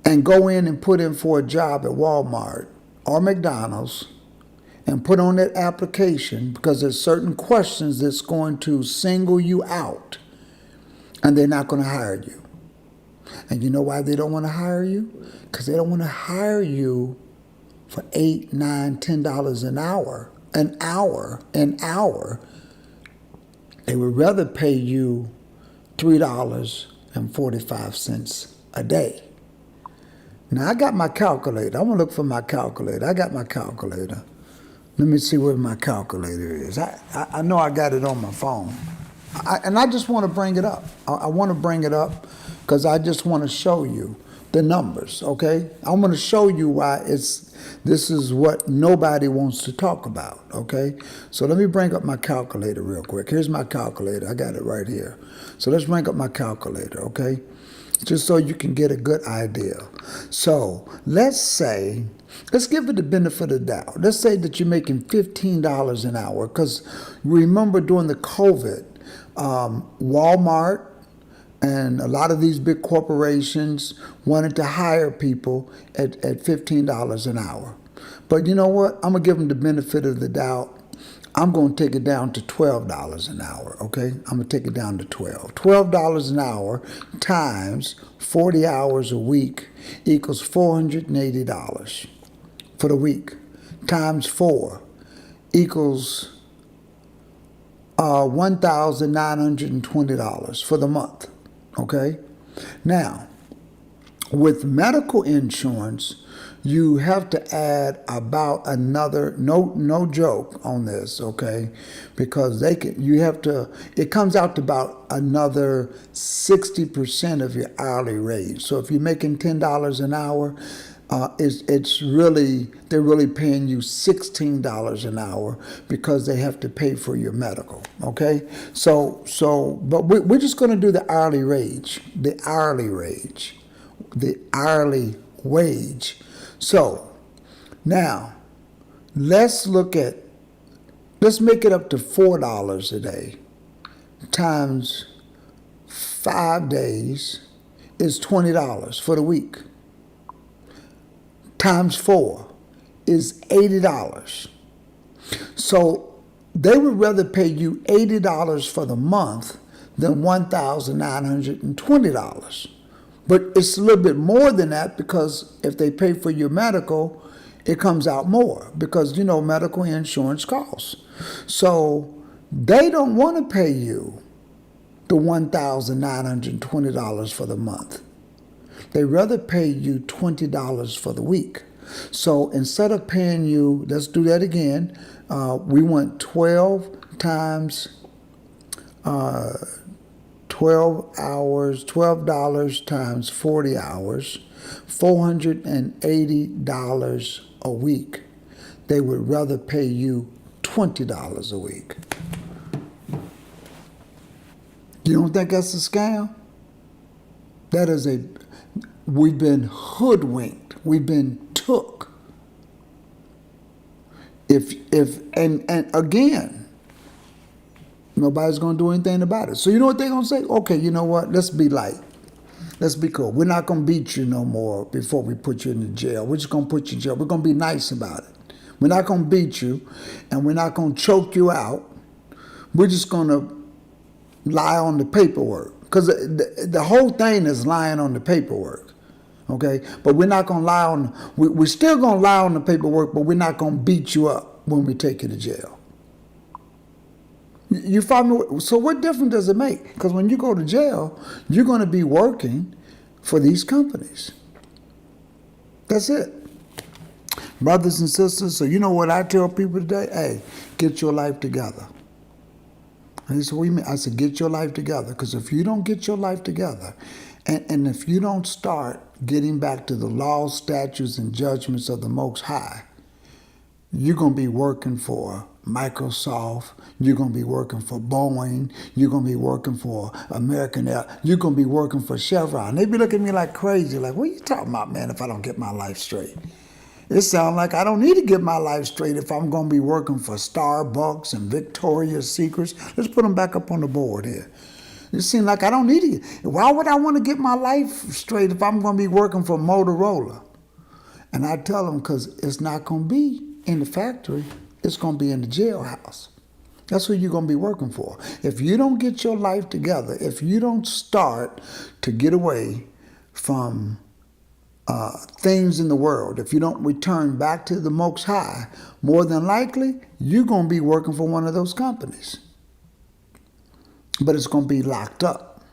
and go in and put in for a job at Walmart or McDonald's and put on that application, because there's certain questions that's going to single you out and they're not going to hire you. And you know why they don't want to hire you? Because they don't want to hire you for $8, $9, $10 an hour. An hour. They would rather pay you $3.45 a day. Now, I got my calculator. I'm going to look for my calculator. I got my calculator. Let me see where my calculator is. I know I got it on my phone. And I just want to bring it up. I want to bring it up because I just want to show you the numbers, okay? I want to show you why this is what nobody wants to talk about, okay? So let me bring up my calculator real quick. Here's my calculator. I got it right here. So let's bring up my calculator, okay? Just so you can get a good idea. So let's give it the benefit of the doubt. Let's say that you're making $15 an hour, because remember during the COVID, Walmart and a lot of these big corporations wanted to hire people at $15 an hour. But you know what? I'm going to give them the benefit of the doubt. I'm going to take it down to $12 an hour, okay? I'm going to take it down to $12 an hour times 40 hours a week equals $480 for the week, times 4 equals $1,920 for the month, okay? Now, with medical insurance, you have to add about another, no joke on this, okay? Because it comes out to about another 60% of your hourly rate. So if you're making $10 an hour, they're really paying you $16 an hour because they have to pay for your medical, okay? But we're just gonna do the hourly wage. So now let's make it up to $4 a day times 5 days is $20 for the week. Times 4 is $80. So they would rather pay you $80 for the month than $1,920. But it's a little bit more than that, because if they pay for your medical, it comes out more, because you know medical insurance costs. So they don't want to pay you the $1,920 for the month. They rather pay you $20 for the week. So instead of paying you, let's do that again. We want 12 times 12 hours, $12 times 40 hours, $480 a week. They would rather pay you $20 a week. You don't think that's a scam? We've been hoodwinked. We've been took. And again, nobody's going to do anything about it. So you know what they're going to say? Okay, you know what? Let's be light. Let's be cool. We're not going to beat you no more before we put you in the jail. We're just going to put you in jail. We're going to be nice about it. We're not going to beat you, and we're not going to choke you out. We're just going to lie on the paperwork, because the whole thing is lying on the paperwork. Okay, but we're not gonna lie on. We're still gonna lie on the paperwork, but we're not gonna beat you up when we take you to jail. You follow me? So what difference does it make? Because when you go to jail, you're gonna be working for these companies. That's it, brothers and sisters. So you know what I tell people today? Hey, get your life together. And he said, what do you mean? I said, get your life together. Because if you don't get your life together, and if you don't start getting back to the laws, statutes, and judgments of the Most High, you're going to be working for Microsoft, you're going to be working for Boeing, you're going to be working for American Air, you're going to be working for Chevron. They be looking at me like crazy, like, what are you talking about, man, if I don't get my life straight? It sounds like I don't need to get my life straight if I'm going to be working for Starbucks and Victoria's Secrets. Let's put them back up on the board here. It seems like I don't need it. Why would I want to get my life straight if I'm going to be working for Motorola? And I tell them, because it's not going to be in the factory. It's going to be in the jailhouse. That's what you're going to be working for. If you don't get your life together, if you don't start to get away from things in the world, if you don't return back to the Most High, more than likely, you're going to be working for one of those companies. But it's going to be locked up.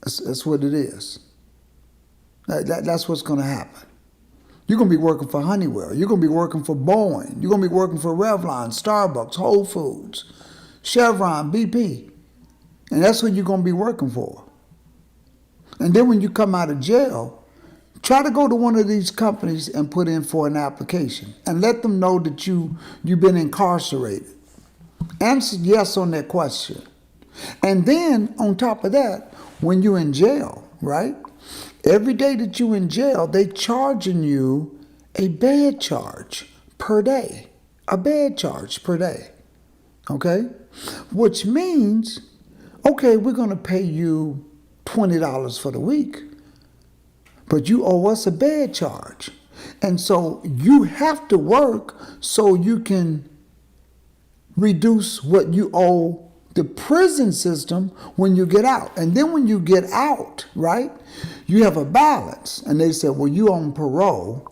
That's what it is. That's what's going to happen. You're going to be working for Honeywell. You're going to be working for Boeing. You're going to be working for Revlon, Starbucks, Whole Foods, Chevron, BP. And that's what you're going to be working for. And then when you come out of jail, try to go to one of these companies and put in for an application and let them know that you've been incarcerated. Answer yes on that question. And then on top of that, when you're in jail, right? Every day that you're in jail, they charging you a bed charge per day. A bed charge per day. Okay? Which means, okay, we're going to pay you $20 for the week, but you owe us a bed charge. And so you have to work so you can reduce what you owe the prison system when you get out. And then when you get out, right, you have a balance. And they said, well, you on parole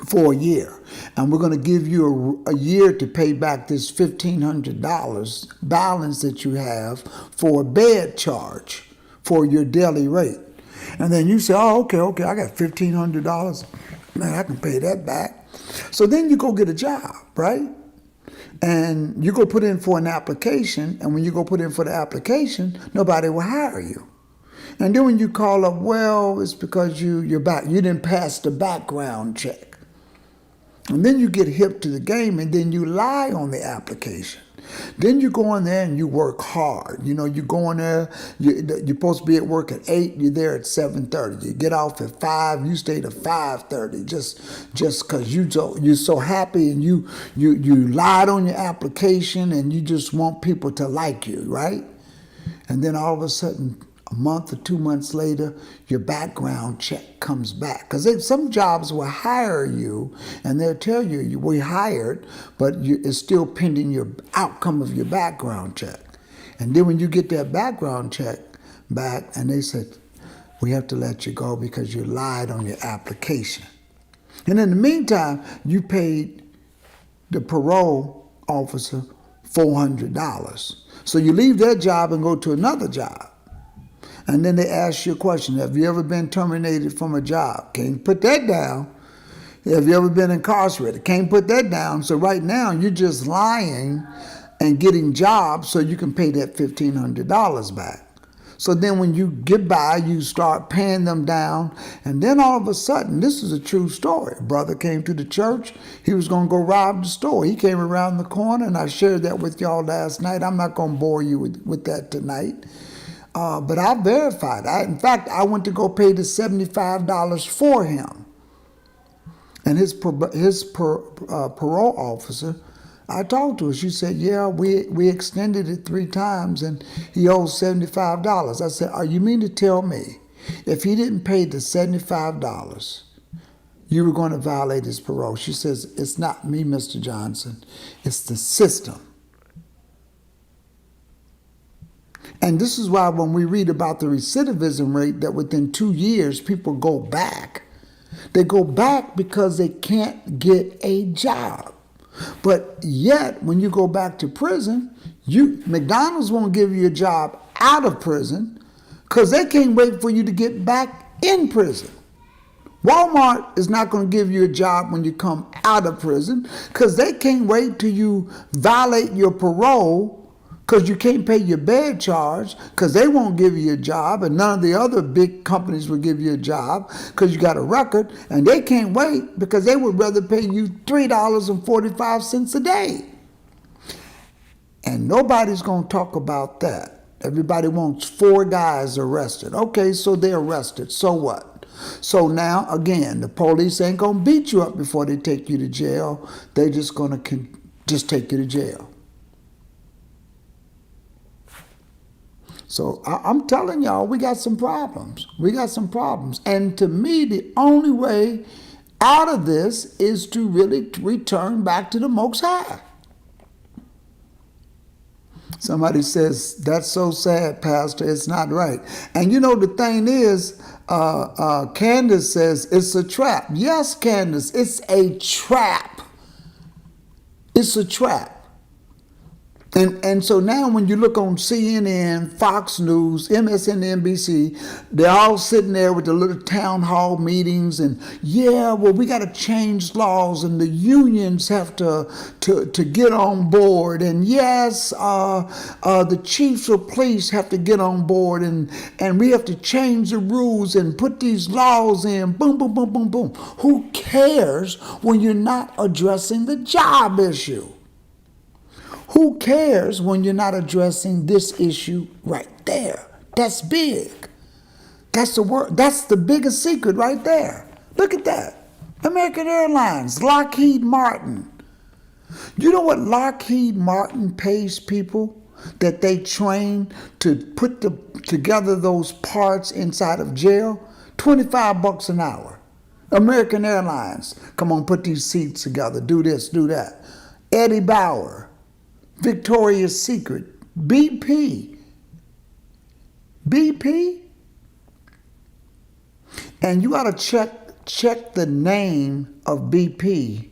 for a year. And we're going to give you a year to pay back this $1,500 balance that you have for a bed charge for your daily rate. And then you say, oh, okay, I got $1,500. Man, I can pay that back. So then you go get a job, right? And you go put in for an application, and when you go put in for the application, nobody will hire you. And then when you call up, well, it's because you didn't pass the background check. And then you get hip to the game, and then you lie on the application. Then you go in there and you work hard. You know, you go in there, you're supposed to be at work at 8, you're there at 7:30. You get off at 5, you stay to 5:30 just because you're so happy and you lied on your application and you just want people to like you, right? And then all of a sudden, a month or 2 months later, your background check comes back. Because some jobs will hire you and they'll tell you, we hired, but it's still pending your outcome of your background check. And then when you get that background check back and they said, we have to let you go because you lied on your application. And in the meantime, you paid the parole officer $400. So you leave that job and go to another job. And then they ask you a question, have you ever been terminated from a job? Can't put that down. Have you ever been incarcerated? Can't put that down. So right now, you're just lying and getting jobs so you can pay that $1,500 back. So then when you get by, you start paying them down. And then all of a sudden, this is a true story. A brother came to the church. He was going to go rob the store. He came around the corner, and I shared that with y'all last night. I'm not going to bore you with that tonight. But I verified. In fact, I went to go pay the $75 for him. And his parole officer, I talked to her. She said, yeah, we extended it 3 times and he owes $75. I said, you mean to tell me if he didn't pay the $75, you were going to violate his parole? She says, it's not me, Mr. Johnson. It's the system. And this is why when we read about the recidivism rate, that within 2 years people go back. They go back because they can't get a job. But yet, when you go back to prison, McDonald's won't give you a job out of prison because they can't wait for you to get back in prison. Walmart is not going to give you a job when you come out of prison because they can't wait till you violate your parole because you can't pay your bed charge, because they won't give you a job, and none of the other big companies will give you a job because you got a record, and they can't wait because they would rather pay you $3.45 a day. And nobody's going to talk about that. Everybody wants 4 guys arrested. Okay, so they're arrested. So what? So now, again, the police ain't going to beat you up before they take you to jail. They're just going to just take you to jail. So I'm telling y'all, we got some problems. We got some problems. And to me, the only way out of this is to really return back to the Most High. Somebody says, that's so sad, Pastor, it's not right. And you know, the thing is, Candace says, it's a trap. Yes, Candace, it's a trap. It's a trap. And so now when you look on CNN, Fox News, MSNBC, they're all sitting there with the little town hall meetings and, yeah, well, we got to change laws and the unions have to get on board. And yes, the chiefs of police have to get on board and we have to change the rules and put these laws in. Boom, boom, boom, boom, boom. Who cares when you're not addressing the job issue? Who cares when you're not addressing this issue right there? That's big. That's the word. That's the biggest secret right there. Look at that. American Airlines, Lockheed Martin. You know what Lockheed Martin pays people that they train to put together those parts inside of jail? $25 an hour. American Airlines, come on, put these seats together. Do this, do that. Eddie Bauer. Victoria's Secret, BP. And you ought to check the name of BP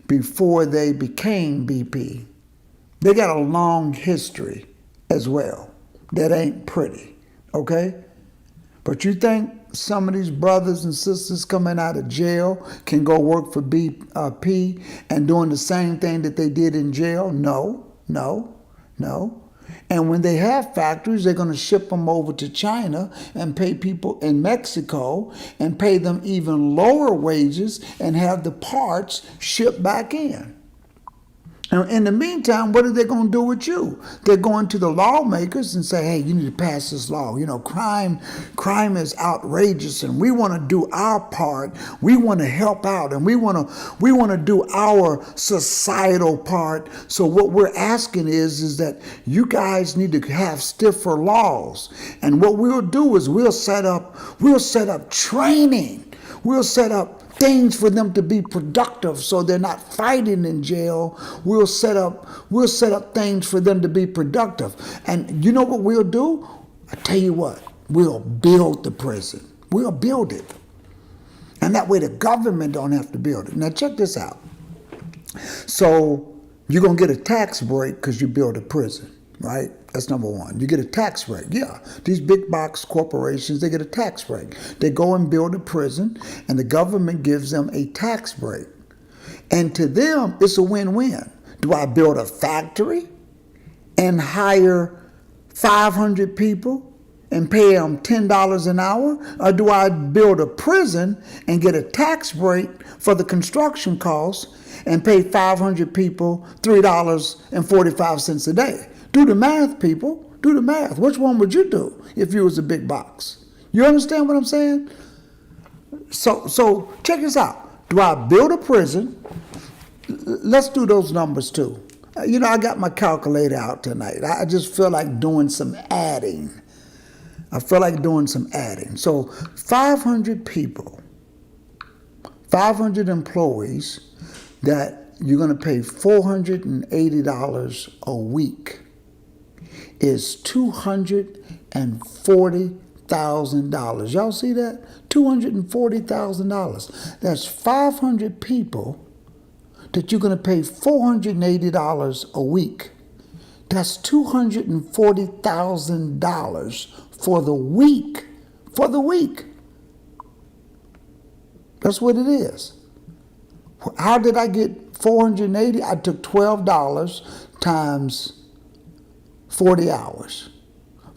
before they became BP. They got a long history as well. That ain't pretty, okay? But you think some of these brothers and sisters coming out of jail can go work for BP and doing the same thing that they did in jail? No. And when they have factories, they're going to ship them over to China and pay people in Mexico and pay them even lower wages and have the parts shipped back in. Now, in the meantime, what are they going to do with you? They're going to the lawmakers and say, hey, you need to pass this law. You know, crime is outrageous, and we want to do our part. We want to help out, and we want to do our societal part. So what we're asking is that you guys need to have stiffer laws. And what we'll do is we'll set up training. We'll set up things for them to be productive so they're not fighting in jail. We'll set up things for them to be productive. And you know what we'll do? I tell you what, we'll build the prison. We'll build it. And that way the government don't have to build it. Now check this out. So you're going to get a tax break because you build a prison, right? That's number one. You get a tax break. Yeah, these big box corporations, they get a tax break. They go and build a prison, and the government gives them a tax break. And to them, it's a win-win. Do I build a factory and hire 500 people and pay them $10 an hour? Or do I build a prison and get a tax break for the construction costs and pay 500 people $3.45 a day? Do the math, people. Do the math. Which one would you do if you was a big box? You understand what I'm saying? So check this out. Do I build a prison? Let's do those numbers too. You know, I got my calculator out tonight. I just feel like doing some adding. So 500 people, 500 employees that you're going to pay $480 a week. is $240,000. Y'all see that? $240,000. That's 500 people that you're going to pay $480 a week. That's $240,000 for the week. For the week. That's what it is. How did I get 480? I took $12 times 40 hours.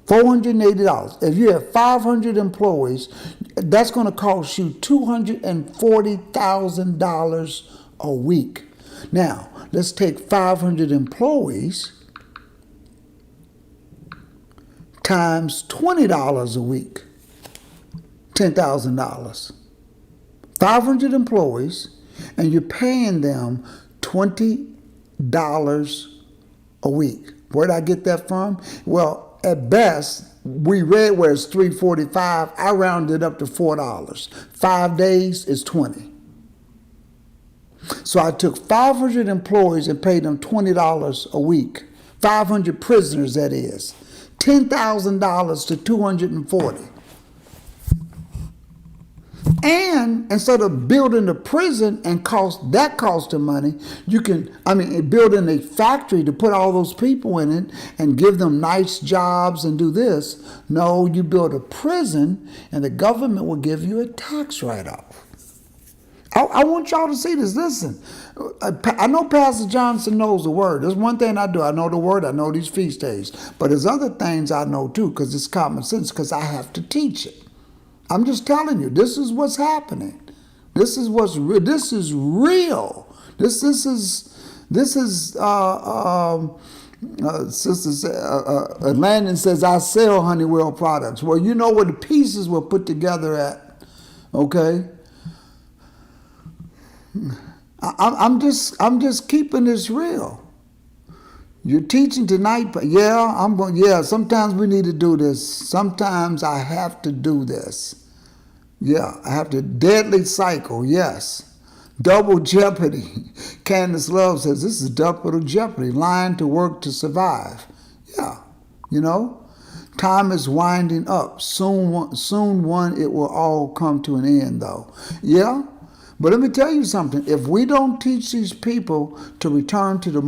$480. If you have 500 employees, that's going to cost you $240,000 a week. Now, let's take 500 employees times $20 a week. $10,000. 500 employees, and you're paying them $20 a week. Where did I get that from? Well, at best, we read where it's $3.45. I rounded up to $4. 5 days is 20. So I took 500 employees and paid them $20 a week. 500 prisoners, that is. $10,000 to 240. And instead of building a prison and cost of money, building a factory to put all those people in it and give them nice jobs and do this. No, you build a prison and the government will give you a tax write-off. I want y'all to see this. Listen, I know Pastor Johnson knows the word. There's one thing I do. I know the word. I know these feast days. But there's other things I know too, because it's common sense, because I have to teach it. I'm just telling you, this is what's happening. This is what's real. This is real. Sister Landon says, I sell Honeywell products. Well, you know where the pieces were put together at, okay? I'm just keeping this real. You're teaching tonight, but sometimes we need to do this. Sometimes I have to do this. Yeah, I have to. Deadly cycle, yes. Double jeopardy. Candace Love says, this is double jeopardy. Lying to work to survive. Yeah, time is winding up. Soon it will all come to an end, though. Yeah. But let me tell you something. If we don't teach these people to return to the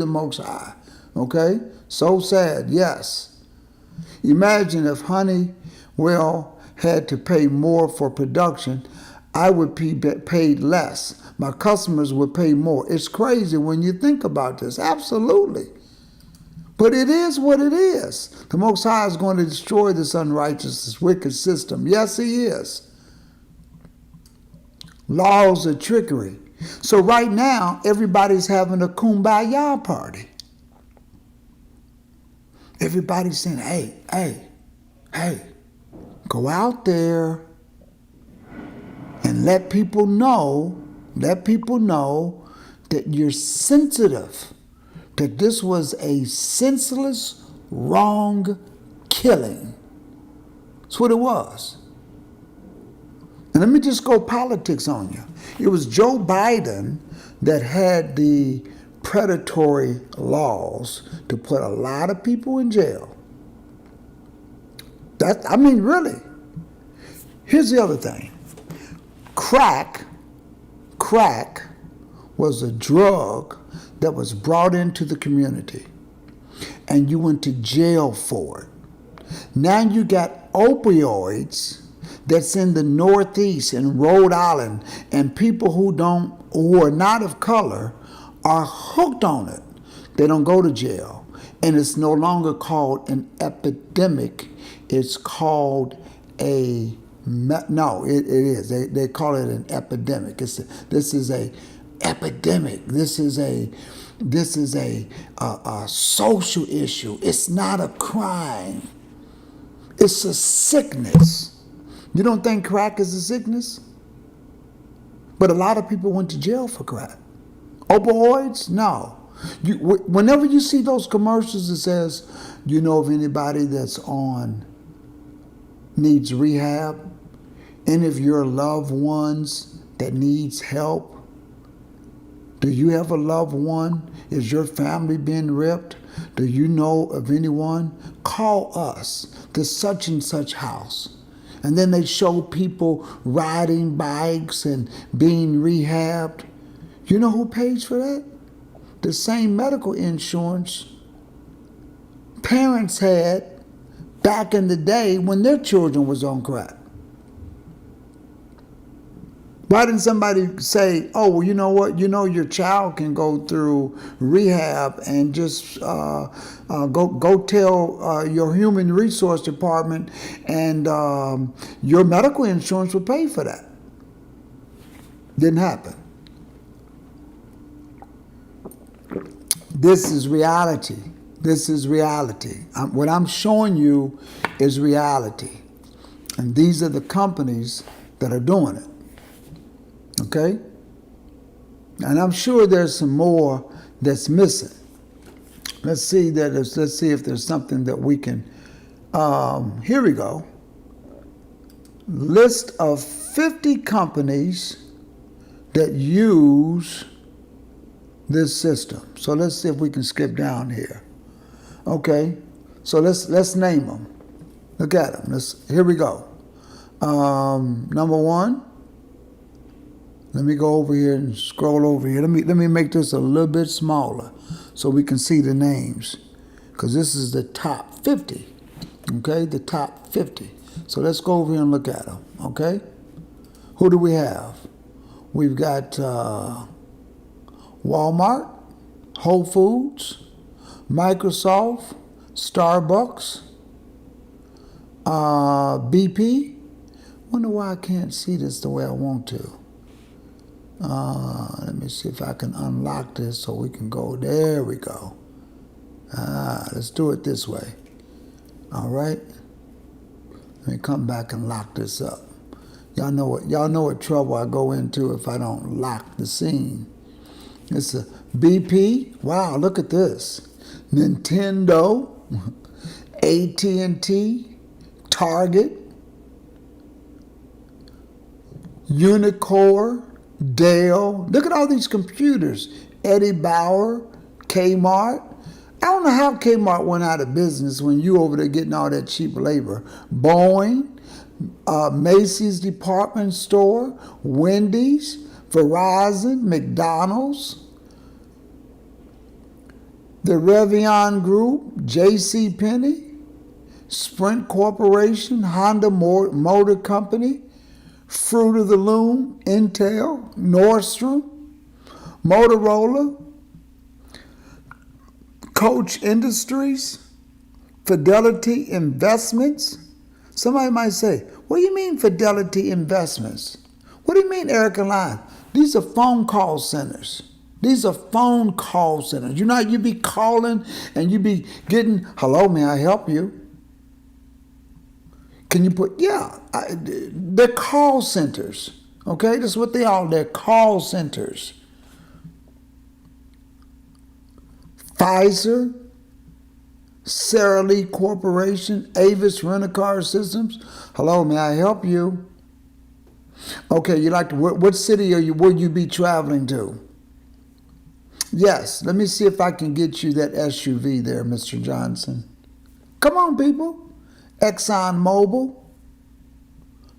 Most High, okay? So sad, yes. Imagine if Honeywell had to pay more for production, I would be paid less. My customers would pay more. It's crazy when you think about this. Absolutely. But it is what it is. The Most High is going to destroy this unrighteous, this wicked system. Yes, He is. Laws are trickery. So right now, everybody's having a kumbaya party. Everybody's saying, hey, go out there and let people know that you're sensitive, that this was a senseless, wrong killing. That's what it was. And let me just go politics on you. It was Joe Biden that had the predatory laws to put a lot of people in jail. Really. Here's the other thing. Crack was a drug that was brought into the community, and you went to jail for it. Now you got opioids that's in the Northeast and Rhode Island, and people who are not of color are hooked on it. They don't go to jail. And it's no longer called an epidemic. It's called it is. They call it an epidemic. This is a epidemic. This is a social issue. It's not a crime. It's a sickness. You don't think crack is a sickness? But a lot of people went to jail for crack. Opioids? No. Whenever you see those commercials that says, do you know of anybody that's needs rehab? Any of your loved ones that needs help? Do you have a loved one? Is your family being ripped? Do you know of anyone? Call us to such and such house. And then they show people riding bikes and being rehabbed. You know who pays for that? The same medical insurance parents had back in the day when their children was on crack. Why didn't somebody say, oh, well, you know what? You know your child can go through rehab and just go tell your human resource department and your medical insurance will pay for that. Didn't happen. This is reality. This is reality. What I'm showing you is reality. And these are the companies that are doing it. Okay? And I'm sure there's some more that's missing. Let's see if there's something that we can. Here we go. List of 50 companies that use this system. So let's see if we can skip down here. Okay, so let's name them. Look at them. Here we go. Number one. Let me go over here and scroll over here. Let me make this a little bit smaller so we can see the names, because this is the top 50. Okay, the top 50. So let's go over here and look at them. Okay, who do we have? We've got Walmart, Whole Foods, Microsoft, Starbucks, BP. Wonder why I can't see this the way I want to. Let me see if I can unlock this so we can go. There we go. Let's do it this way. All right. Let me come back and lock this up. Y'all know what trouble I go into if I don't lock the scene. It's a BP. Wow, look at this. Nintendo, AT&T, Target, Unicore, Dell. Look at all these computers. Eddie Bauer, Kmart. I don't know how Kmart went out of business when you over there getting all that cheap labor. Boeing, Macy's department store, Wendy's, Verizon, McDonald's, the Revlon Group, J.C. Penney, Sprint Corporation, Honda Motor Company, Fruit of the Loom, Intel, Nordstrom, Motorola, Coach Industries, Fidelity Investments. Somebody might say, what do you mean Fidelity Investments? What do you mean, Erica Line? These are phone call centers. These are phone call centers. You know how you be calling and you be getting, hello, may I help you? Can you put, they're call centers, okay? That's what they are, they're call centers. Pfizer, Sara Lee Corporation, Avis Rent-A-Car Systems. Hello, may I help you? Okay, what city will you be traveling to? Yes, let me see if I can get you that SUV there, Mr. Johnson. Come on, people. ExxonMobil,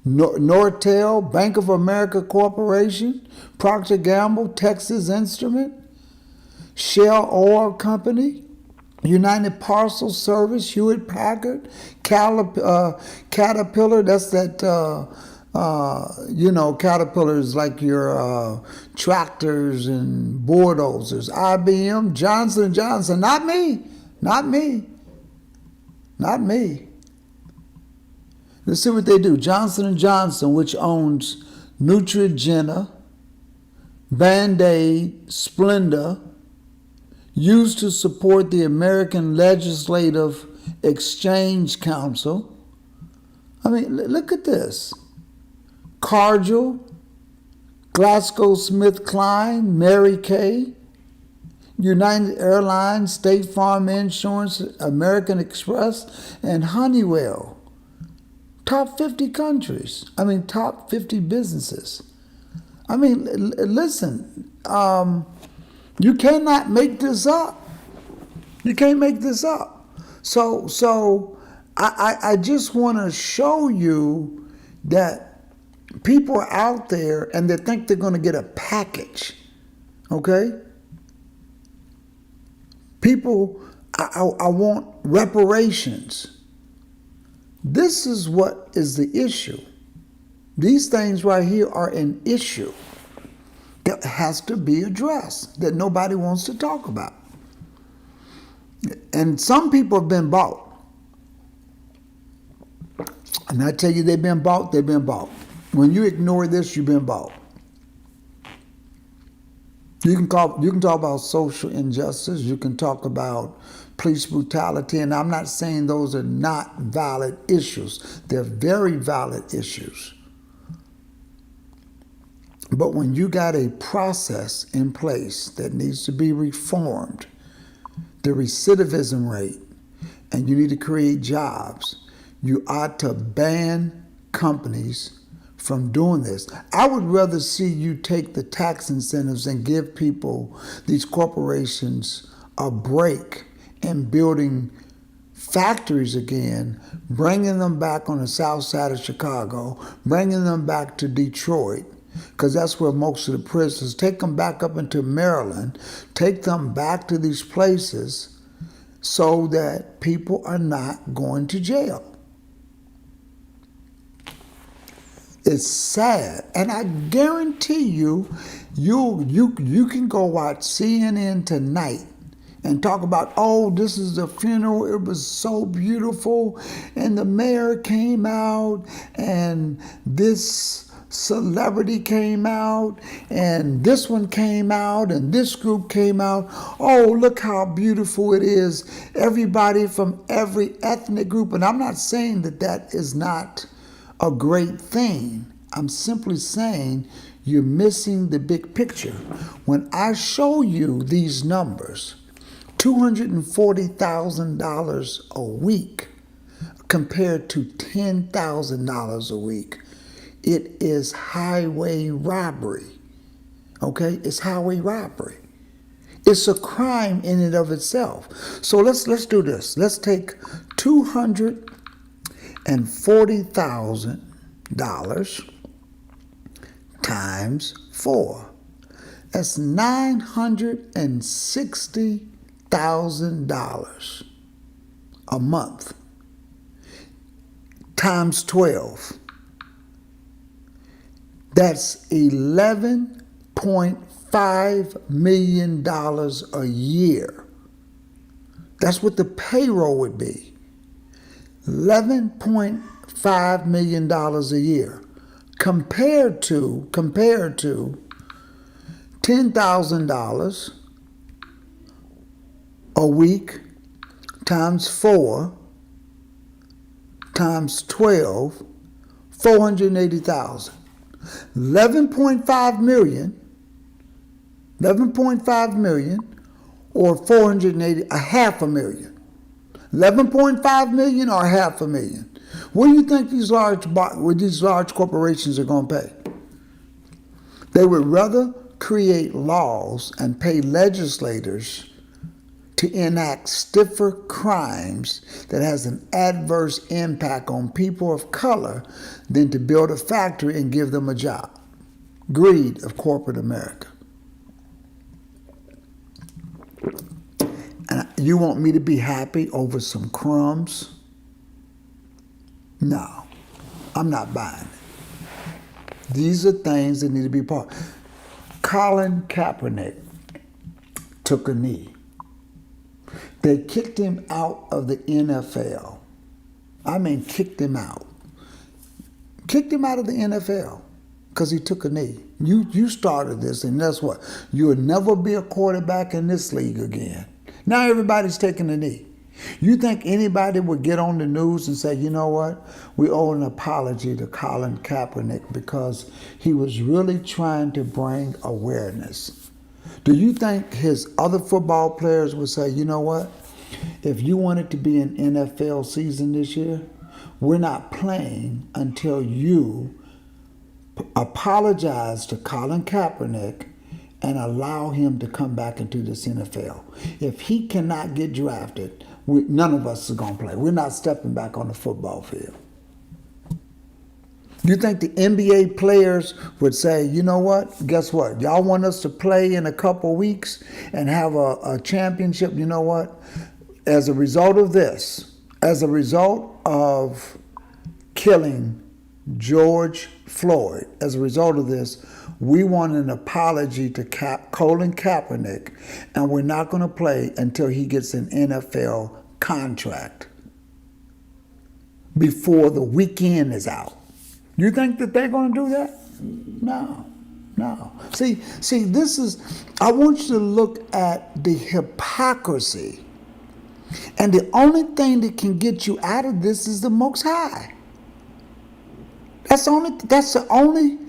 Nortel, Bank of America Corporation, Procter & Gamble, Texas Instrument, Shell Oil Company, United Parcel Service, Hewlett Packard, Caterpillar, that's that, Caterpillar is like your tractors and bulldozers. IBM, Johnson & Johnson, not me. Let's see what they do. Johnson & Johnson, which owns Neutrogena, Band-Aid, Splenda, used to support the American Legislative Exchange Council. I mean, look at this. Cargill, GlaxoSmithKline, Mary Kay, United Airlines, State Farm Insurance, American Express, and Honeywell. Top 50 countries. Top 50 businesses. Listen, you cannot make this up. You can't make this up. So I just want to show you that people are out there and they think they're going to get a package. Okay? People, I want reparations. This is what is the issue. These things right here are an issue that has to be addressed, that nobody wants to talk about. And some people have been bought. And I tell you, they've been bought, they've been bought. When you ignore this, you've been bought. You can talk about social injustice, you can talk about police brutality, and I'm not saying those are not valid issues. They're very valid issues. But when you got a process in place that needs to be reformed, the recidivism rate, and you need to create jobs, you ought to ban companies from doing this. I would rather see you take the tax incentives and give people, these corporations, a break in building factories again, bringing them back on the south side of Chicago, bringing them back to Detroit, because that's where most of the prisoners, take them back up into Maryland, take them back to these places so that people are not going to jail. It's sad, and I guarantee you can go watch CNN tonight and talk about, oh, this is the funeral, it was so beautiful, and the mayor came out, and this celebrity came out, and this one came out, and this group came out. Oh, look how beautiful it is. Everybody from every ethnic group, and I'm not saying that that is not a great thing. I'm simply saying you're missing the big picture. When I show you these numbers, $240,000 a week compared to $10,000 a week, it is highway robbery. Okay? It's highway robbery. It's a crime in and of itself. So let's do this. Let's take $240,000 times 4. That's $960,000 a month times 12. That's $11.5 million a year. That's what the payroll would be. $11.5 million a year. Compared to $10,000 a week times 4 times 12, 480,000. 11.5 million or 480, a half a million. 11.5 million or half a million. What do you think these large corporations are going to pay? They would rather create laws and pay legislators to enact stiffer crimes that has an adverse impact on people of color than to build a factory and give them a job. Greed of corporate America. And you want me to be happy over some crumbs? No, I'm not buying it. These are things that need to be part. Colin Kaepernick took a knee. They kicked him out of the NFL. I mean, kicked him out. Kicked him out of the NFL because he took a knee. You started this, and that's what? You'll never be a quarterback in this league again. Now everybody's taking a knee. You think anybody would get on the news and say, you know what, we owe an apology to Colin Kaepernick because he was really trying to bring awareness? Do you think his other football players would say, you know what, if you want it to be an NFL season this year, we're not playing until you apologize to Colin Kaepernick and allow him to come back into this NFL. If he cannot get drafted, none of us are going to play. We're not stepping back on the football field. You think the NBA players would say, you know what, guess what? Y'all want us to play in a couple weeks and have a championship? You know what? As a result of this, as a result of killing George Floyd, as a result of this, we want an apology to Colin Kaepernick, and we're not going to play until he gets an NFL contract before the weekend is out. You think that they're going to do that? No, no. See, this is, I want you to look at the hypocrisy. And the only thing that can get you out of this is the Most High. That's the only,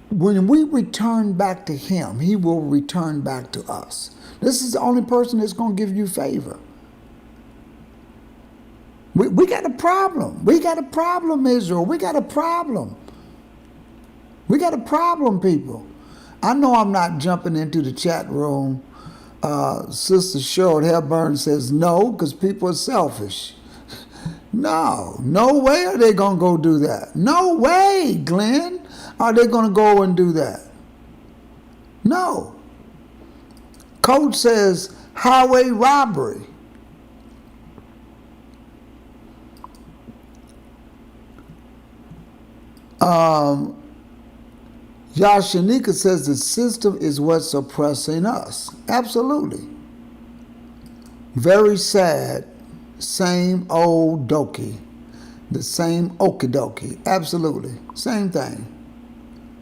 when we return back to him, he will return back to us. This is the only person that's going to give you favor. We got a problem. We got a problem, Israel. We got a problem. We got a problem, people. I know I'm not jumping into the chat room. Sister Cheryl Hepburn says no, because people are selfish. No way are they going to go do that. No way, Glenn, are they going to go and do that. No. Coach says highway robbery. Yashanika says the system is what's oppressing us. Absolutely. Very sad. Same old dokie. The same okie dokie. Absolutely. Same thing.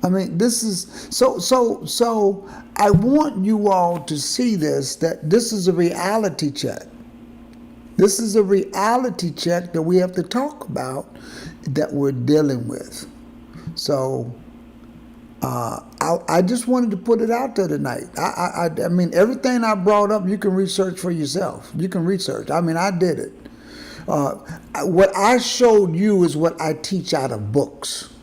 I mean, this is so I want you all to see this, that this is a reality check. This is a reality check that we have to talk about, that we're dealing with. So I just wanted to put it out there tonight. I mean, everything I brought up, you can research for yourself. You can research. I mean, I did it. What I showed you is what I teach out of books.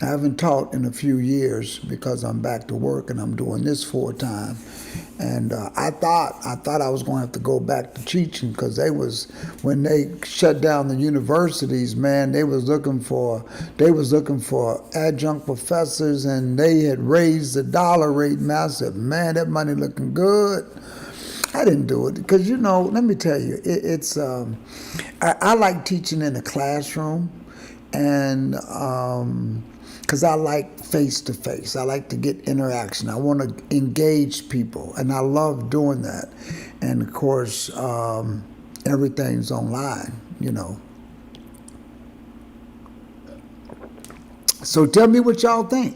I haven't taught in a few years because I'm back to work and I'm doing this full time. And I thought I was going to have to go back to teaching, because when they shut down the universities, man, they was looking for adjunct professors, and they had raised the dollar rate massive. Man, that money looking good. I didn't do it because, let me tell you, I like teaching in a classroom, and because I like face-to-face. I like to get interaction. I want to engage people, and I love doing that. And, of course, everything's online, So tell me what y'all think.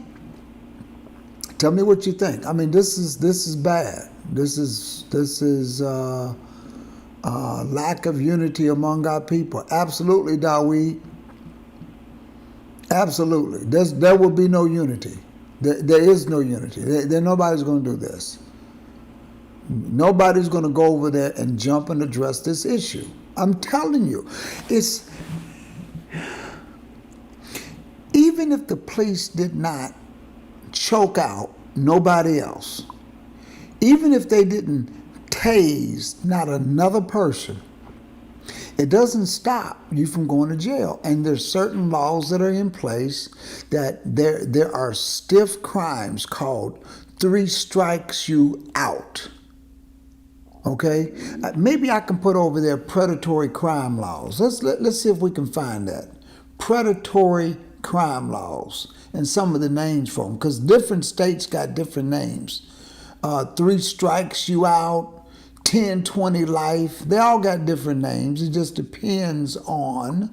Tell me what you think. I mean, this is bad. This is lack of unity among our people. Absolutely, Dawid. Absolutely. There will be no unity. There is no unity. Nobody's going to do this. Nobody's going to go over there and jump and address this issue. I'm telling you. Even if the police did not choke out nobody else, even if they didn't tase not another person, it doesn't stop you from going to jail. And there's certain laws that are in place that there are stiff crimes called 3 strikes you out. Okay? Maybe I can put over there predatory crime laws. Let's see if we can find that. Predatory crime laws and some of the names for them, because different states got different names. 3 strikes you out, 10, 20 life. They all got different names. It just depends on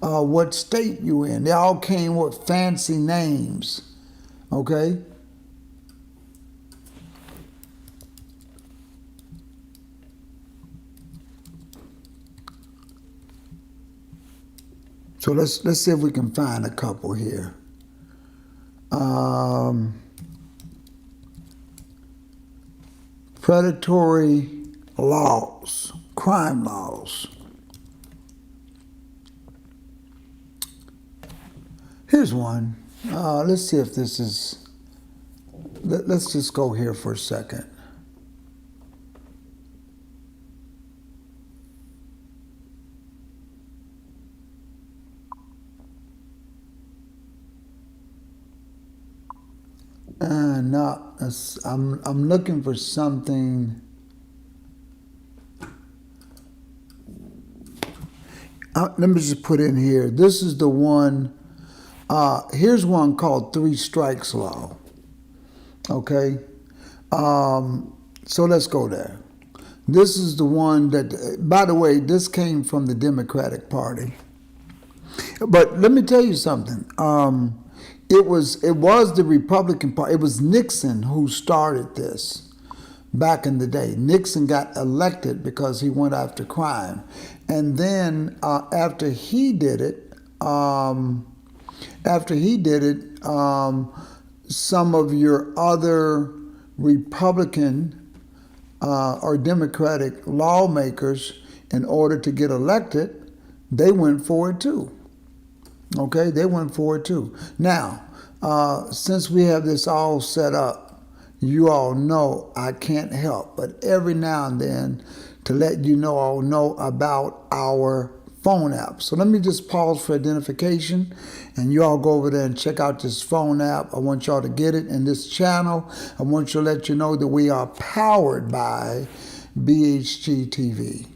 what state you're in. They all came with fancy names. Okay? So let's see if we can find a couple here. Predatory laws, crime laws. Here's one. Let's see if this is let's just go here for a second. No, I'm looking for something. Let me just put in here. This is the one. Here's one called Three Strikes Law. Okay. So let's go there. This is the one that, by the way, this came from the Democratic Party. But let me tell you something. It was the Republican Party. It was Nixon who started this back in the day. Nixon got elected because he went after crime, and then after he did it, some of your other Republican or Democratic lawmakers, in order to get elected, they went for it too. Okay, they went for it too. Now, since we have this all set up, you all know I can't help but every now and then to let you all know about our phone app. So let me just pause for identification, and you all go over there and check out this phone app. I want y'all to get it in this channel. I want to let you know that we are powered by BHG TV.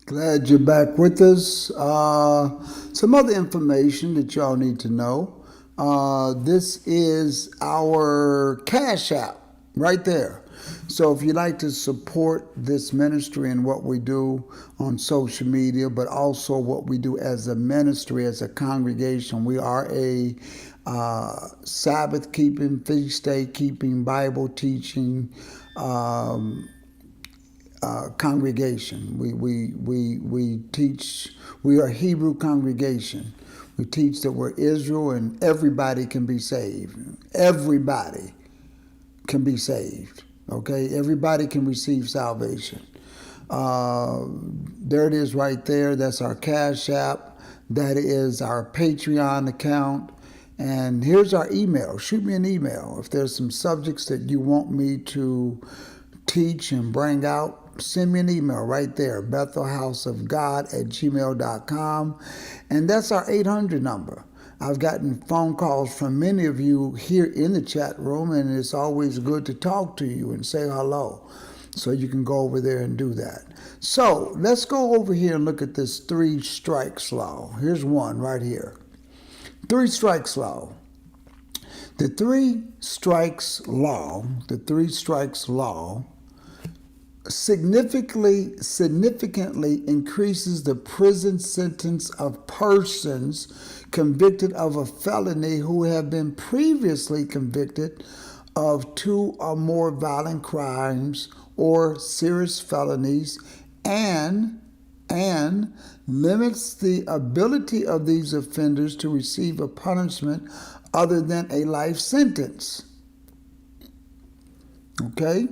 Glad you're back with us. Some other information that y'all need to know. This is our Cash App right there. So if you'd like to support this ministry and what we do on social media, but also what we do as a ministry, as a congregation, we are a Sabbath keeping, feast day keeping, Bible teaching congregation. We teach. We are a Hebrew congregation. We teach that we're Israel and everybody can be saved. Everybody can be saved. Okay, everybody can receive salvation. There it is right there. That's our Cash App. That is our Patreon account. And here's our email. Shoot me an email if there's some subjects that you want me to teach and bring out. Send me an email right there, bethelhouseofgod@gmail.com. And that's our 800 number. I've gotten phone calls from many of you here in the chat room, and it's always good to talk to you and say hello. So you can go over there and do that. So let's go over here and look at this 3 strikes law. Here's one right here. 3 strikes law. The 3 strikes law significantly increases the prison sentence of persons convicted of a felony who have been previously convicted of 2 or more violent crimes or serious felonies, and limits the ability of these offenders to receive a punishment other than a life sentence. Okay?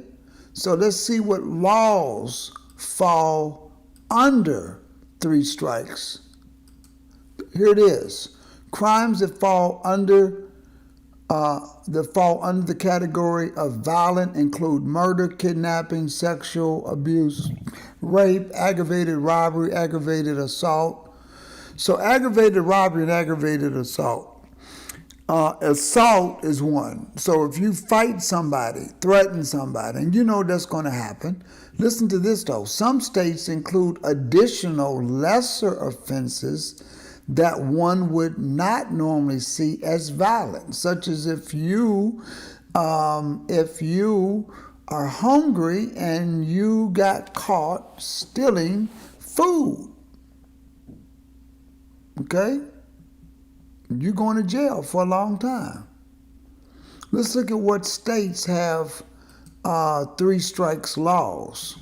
So let's see what laws fall under 3 strikes. Here it is. Crimes that fall under the category of violent include murder, kidnapping, sexual abuse, rape, aggravated robbery, aggravated assault. So aggravated robbery and aggravated assault. Assault is one. So if you fight somebody, threaten somebody, and you know that's going to happen, listen to this though. Some states include additional lesser offenses that one would not normally see as violent, such as if you are hungry and you got caught stealing food. Okay? You're going to jail for a long time. Let's look at what states have three strikes laws.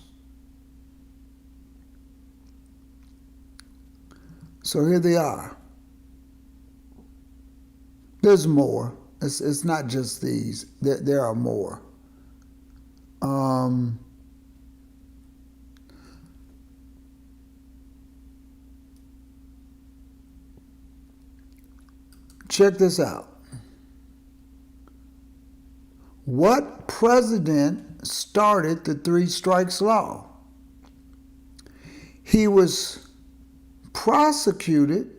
So here they are. There's more. It's not just these. There are more. Check this out. What president started the three strikes law? He was prosecuted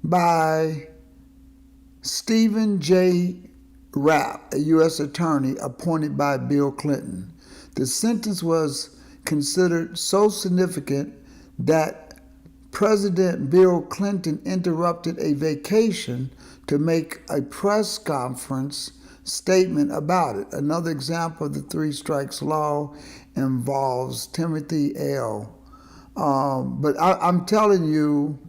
by Stephen J. Rapp, a U.S. attorney appointed by Bill Clinton. The sentence was considered so significant that President Bill Clinton interrupted a vacation to make a press conference statement about it. Another example of the three strikes law involves Timothy L. But I'm telling you,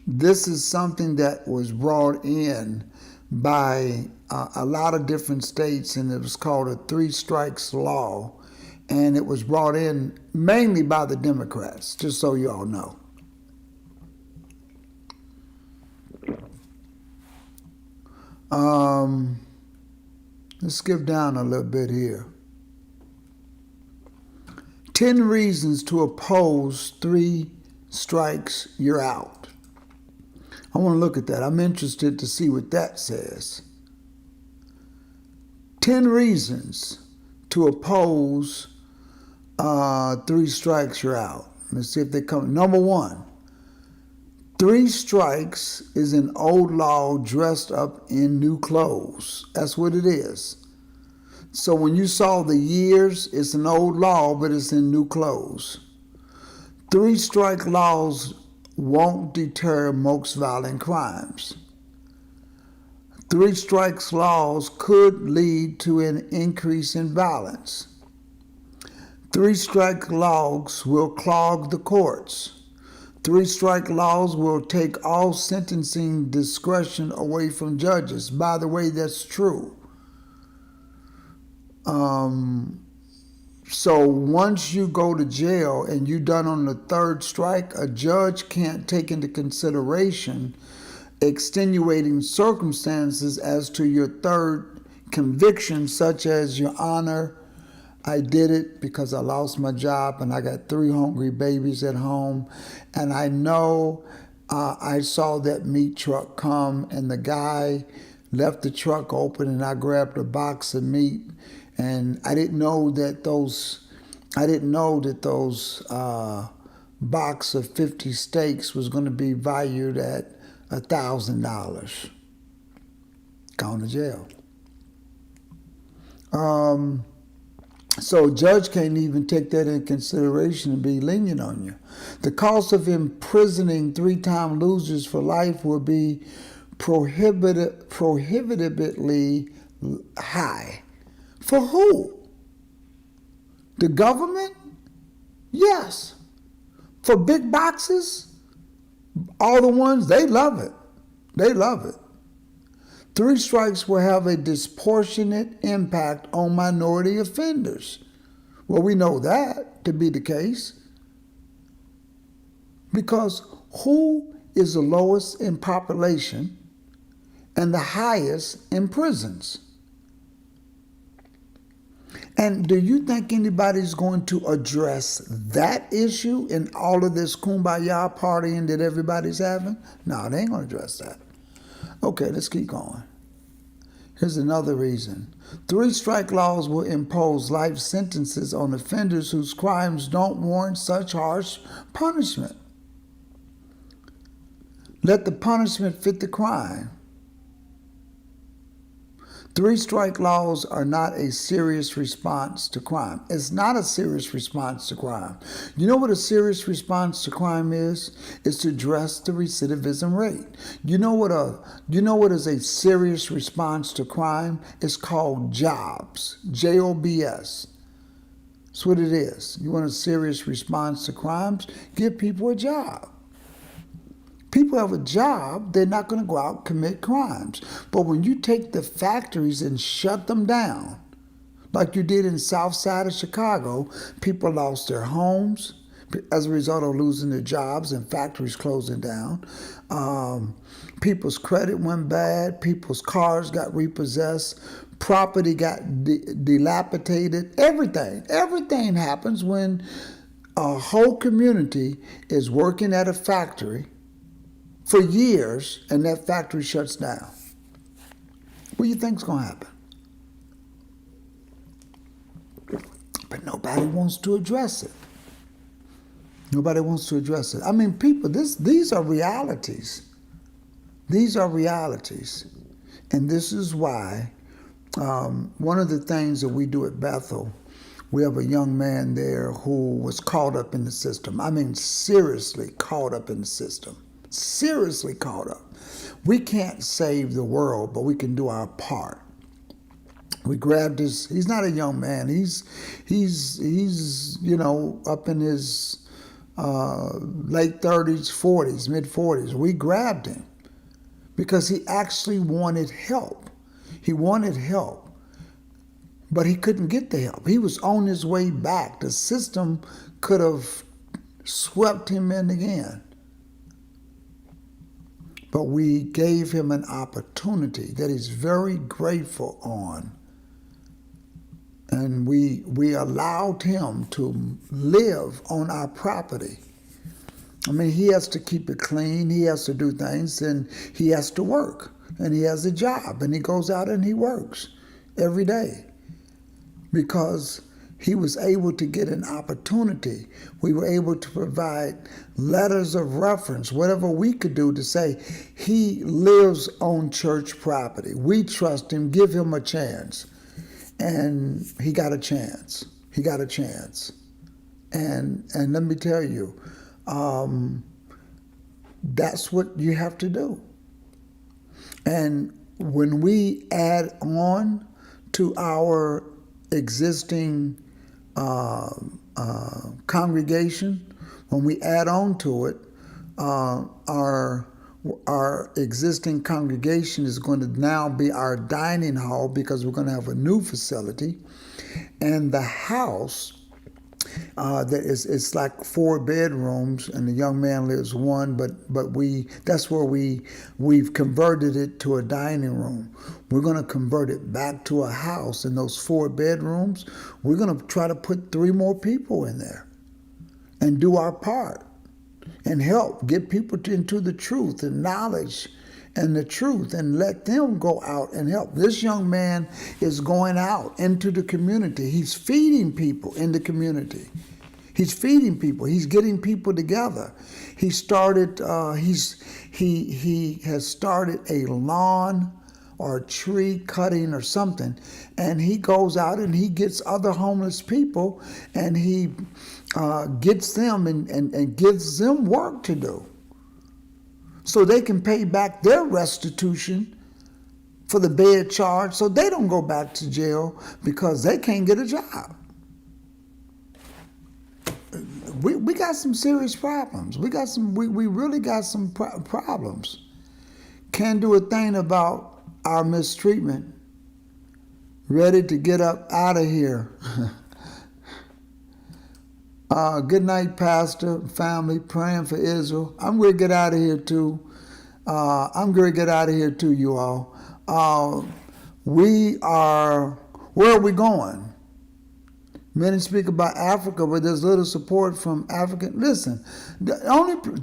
this is something that was brought in by a lot of different states, and it was called a three strikes law, and it was brought in mainly by the Democrats, just so you all know. Let's skip down a little bit here. 10 reasons to oppose three strikes, you're out. I want to look at that. I'm interested to see what that says. 10 reasons to oppose three strikes, you're out. Let's see if they come. Number 1, three strikes is an old law dressed up in new clothes. That's what it is. So when you saw the years, it's an old law, but it's in new clothes. Three strike laws won't deter most violent crimes. Three strikes laws could lead to an increase in violence. Three strike laws will clog the courts. Three strike laws will take all sentencing discretion away from judges. By the way, that's true. So once you go to jail and you're done on the third strike, a judge can't take into consideration extenuating circumstances as to your third conviction, such as, Your Honor, I did it because I lost my job and I got 3 hungry babies at home, and I know I saw that meat truck come and the guy left the truck open and I grabbed a box of meat, and I didn't know that those box of 50 steaks was going to be valued at $1,000. Gone to jail. So a judge can't even take that into consideration and be lenient on you. The cost of imprisoning 3-time losers for life will be prohibitively high. For who? The government? Yes. For big boxes? All the ones, they love it. They love it. Three strikes will have a disproportionate impact on minority offenders. Well, we know that to be the case. Because who is the lowest in population and the highest in prisons? And do you think anybody's going to address that issue in all of this kumbaya partying that everybody's having? No, they ain't going to address that. Okay, let's keep going. Here's another reason. Three strike laws will impose life sentences on offenders whose crimes don't warrant such harsh punishment. Let the punishment fit the crime. 3-strike laws are not a serious response to crime. It's not a serious response to crime. You know what a serious response to crime is? It's to address the recidivism rate. You know what is a serious response to crime? It's called jobs. JOBS. That's what it is. You want a serious response to crimes? Give people a job. People have a job, they're not going to go out and commit crimes. But when you take the factories and shut them down, like you did in the south side of Chicago, people lost their homes as a result of losing their jobs and factories closing down. People's credit went bad. People's cars got repossessed. Property got dilapidated. Everything happens when a whole community is working at a factory for years, and that factory shuts down. What do you think's going to happen? But nobody wants to address it. Nobody wants to address it. I mean, people, these are realities. These are realities. And this is why one of the things that we do at Bethel, we have a young man there who was caught up in the system. I mean, seriously caught up in the system. Seriously caught up. We can't save the world, but we can do our part. We grabbed his. He's not a young man. He's up in his late 30s, 40s, mid 40s. We grabbed him because he actually wanted help. He wanted help, but he couldn't get the help. He was on his way back. The system could have swept him in again. But we gave him an opportunity that he's very grateful on. And we allowed him to live on our property. I mean, he has to keep it clean, he has to do things, and he has to work. And he has a job, and he goes out and he works every day. Because he was able to get an opportunity. We were able to provide letters of reference, whatever we could do to say, he lives on church property. We trust him, give him a chance. And he got a chance. He got a chance. And let me tell you, that's what you have to do. And when we add on to our existing congregation, when we add on to it, our existing congregation is going to now be our dining hall because we're going to have a new facility, and the house that it's like 4 bedrooms, and the young man lives one, but that's where we've converted it to a dining room. We're going to convert it back to a house. In those 4 bedrooms, we're going to try to put 3 more people in there and do our part and help get people into the truth and knowledge and the truth, and let them go out and help. This young man is going out into the community. He's feeding people in the community. He's feeding people. He's getting people together. He started. He has started a lawn or tree cutting or something, and he goes out and he gets other homeless people, and he gets them and gives them work to do, so they can pay back their restitution for the bed charge, so they don't go back to jail because they can't get a job. We got some serious problems. We really got some problems. Can't do a thing about our mistreatment. Ready to get up out of here. Good night, Pastor, family, praying for Israel. I'm going to get out of here too. You all. Where are we going? Many speak about Africa, but there's little support from African. Listen,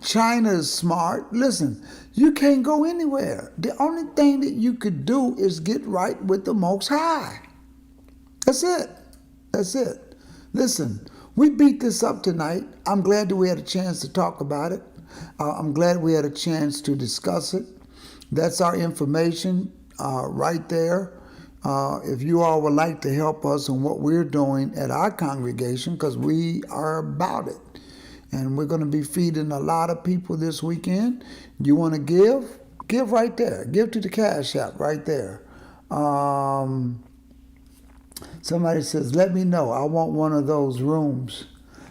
China is smart. Listen, you can't go anywhere. The only thing that you could do is get right with the Most High. That's it. That's it. Listen, we beat this up tonight. I'm glad that we had a chance to talk about it. I'm glad we had a chance to discuss it. That's our information right there. If you all would like to help us in what we're doing at our congregation, because we are about it. And we're going to be feeding a lot of people this weekend. You want to give? Give right there. Give to the Cash App right there. Somebody says, let me know. I want one of those rooms.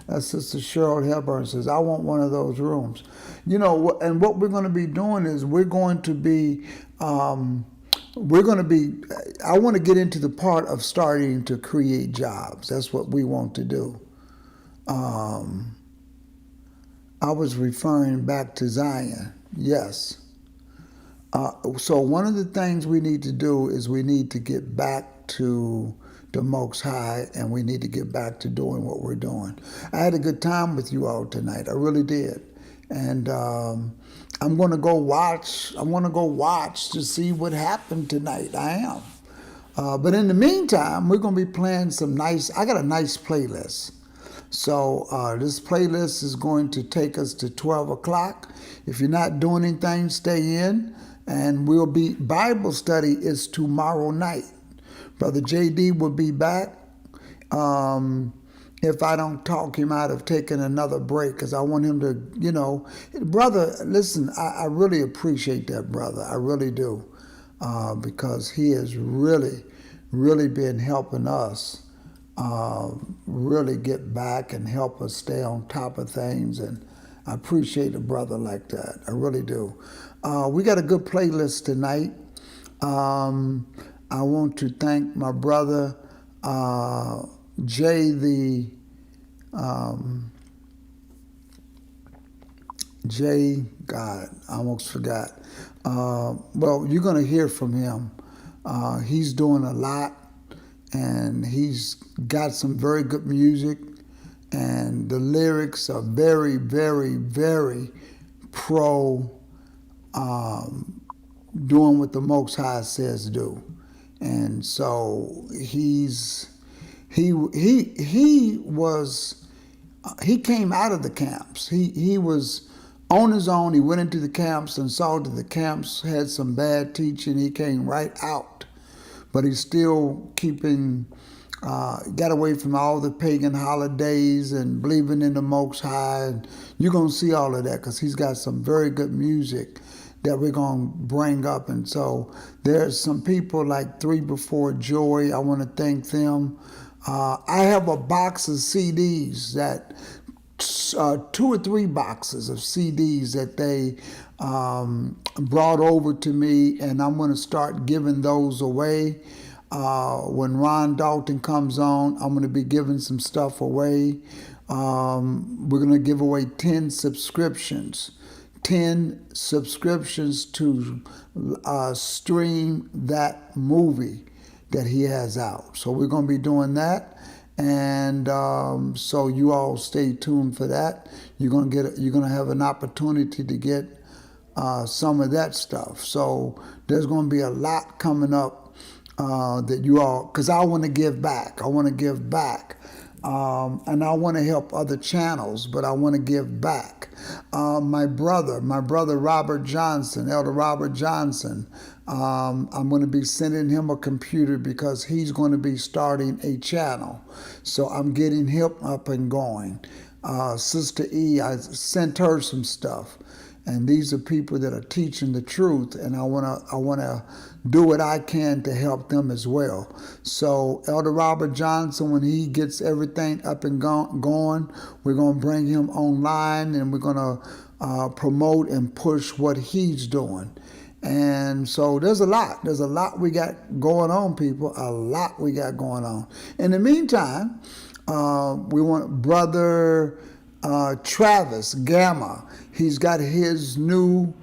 That's Sister Cheryl Hepburn says, I want one of those rooms. You know, and what we're going to be doing is I want to get into the part of starting to create jobs. That's what we want to do. I was referring back to Zion. Yes. So one of the things we need to do is we need to get back to the Most High, and we need to get back to doing what we're doing. I had a good time with you all tonight. I really did. And I'm going to go watch. I want to go watch to see what happened tonight. I am. But in the meantime, we're going to be playing I got a nice playlist. So this playlist is going to take us to 12 o'clock. If you're not doing anything, stay in. And Bible study is tomorrow night. Brother JD will be back. If I don't talk him out of taking another break, because I want him to, brother, listen, I really appreciate that, brother. I really do. Because he has really, really been helping us really get back and help us stay on top of things. And I appreciate a brother like that. I really do. We got a good playlist tonight. I want to thank my brother, Jay God, I almost forgot. Well, you're going to hear from him. He's doing a lot, and he's got some very good music, and the lyrics are very, very, very pro doing what the Most High says do. And so he came out of the camps. He was on his own. He went into the camps and saw that the camps had some bad teaching. He came right out, but he's still got away from all the pagan holidays and believing in the Most High. And you're going to see all of that because he's got some very good music that we're going to bring up. And so there's some people like Three Before Joy. I want to thank them. I have a box of CDs that 2 or 3 boxes of CDs that they brought over to me, and I'm going to start giving those away. When Ron Dalton comes on, I'm going to be giving some stuff away. We're going to give away 10 subscriptions. 10 subscriptions to stream that movie that he has out. So we're going to be doing that, and so you all stay tuned for that. You're going to have an opportunity to get some of that stuff. So there's going to be a lot coming up that you all, because I want to give back. I want to give back. And I want to help other channels, but I want to give back. My brother Robert Johnson, Elder Robert Johnson, I'm going to be sending him a computer because he's going to be starting a channel. So I'm getting him up and going. Sister E, I sent her some stuff. And these are people that are teaching the truth, and I wanna do what I can to help them as well. So Elder Robert Johnson, when he gets everything up and going, we're gonna bring him online, and we're gonna promote and push what he's doing. And so there's a lot we got going on, people. A lot we got going on. In the meantime, we want Brother Travis Gamma. He's got his new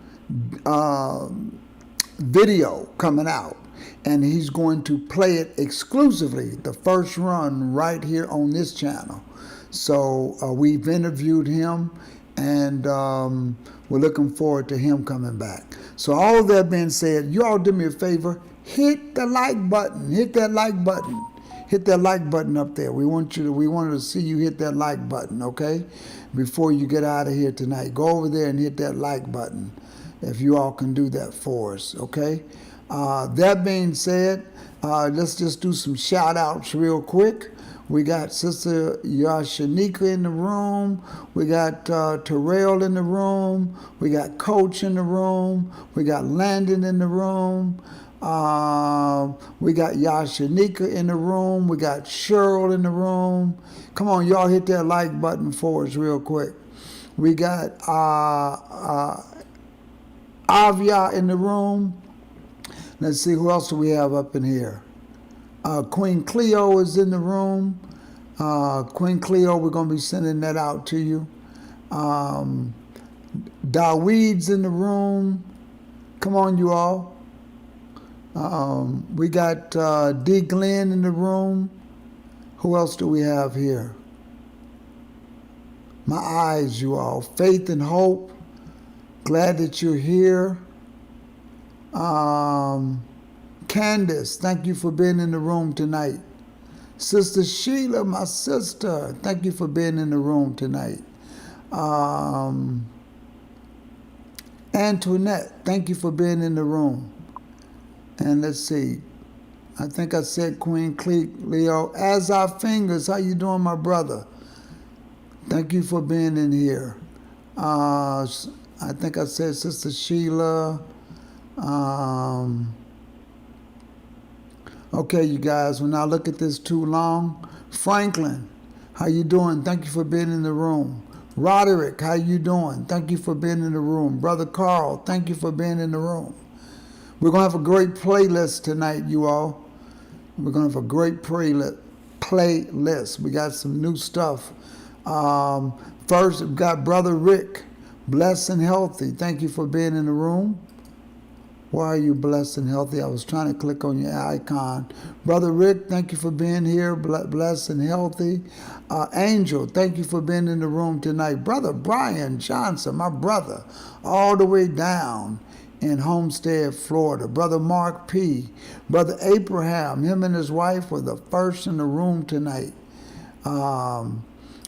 video coming out, and he's going to play it exclusively, the first run right here on this channel. So we've interviewed him, and we're looking forward to him coming back. So all of that being said, you all do me a favor, hit the like button, hit that like button. hit that like button up there. We wanted to see you hit that like button, okay? Before you get out of here tonight. Go over there and hit that like button if you all can do that for us, okay? That being said, let's just do some shout outs real quick. We got Sister Yashanika in the room. We got Terrell in the room. We got Coach in the room. We got Landon in the room. We got Yashanika in the room. We got Cheryl in the room. Come on, y'all hit that like button for us real quick. We got Avia in the room. Let's see, who else do we have up in here? Queen Cleo is in the room. Queen Cleo, we're going to be sending that out to you. Daweed's in the room. Come on, you all. We got D. Glenn in the room. Who else do we have here? My eyes, you all. Faith and Hope. Glad that you're here. Candace, thank you for being in the room tonight. Sister Sheila, my sister, thank you for being in the room tonight. Antoinette, thank you for being in the room. And let's see, I think I said Queen Leo. As Our Fingers, how you doing, my brother? Thank you for being in here. I think I said Sister Sheila. Okay, you guys, when I look at this too long, Franklin, how you doing? Thank you for being in the room. Roderick, how you doing? Thank you for being in the room. Brother Carl, thank you for being in the room. We're going to have a great playlist tonight, you all. We're going to have a great playlist. We got some new stuff. First, we've got Brother Rick, blessed and healthy. Thank you for being in the room. Why are you blessed and healthy? I was trying to click on your icon. Brother Rick, thank you for being here, blessed and healthy. Angel, thank you for being in the room tonight. Brother Brian Johnson, my brother, all the way down in Homestead, Florida. Brother Mark P. Brother Abraham, him and his wife were the first in the room tonight.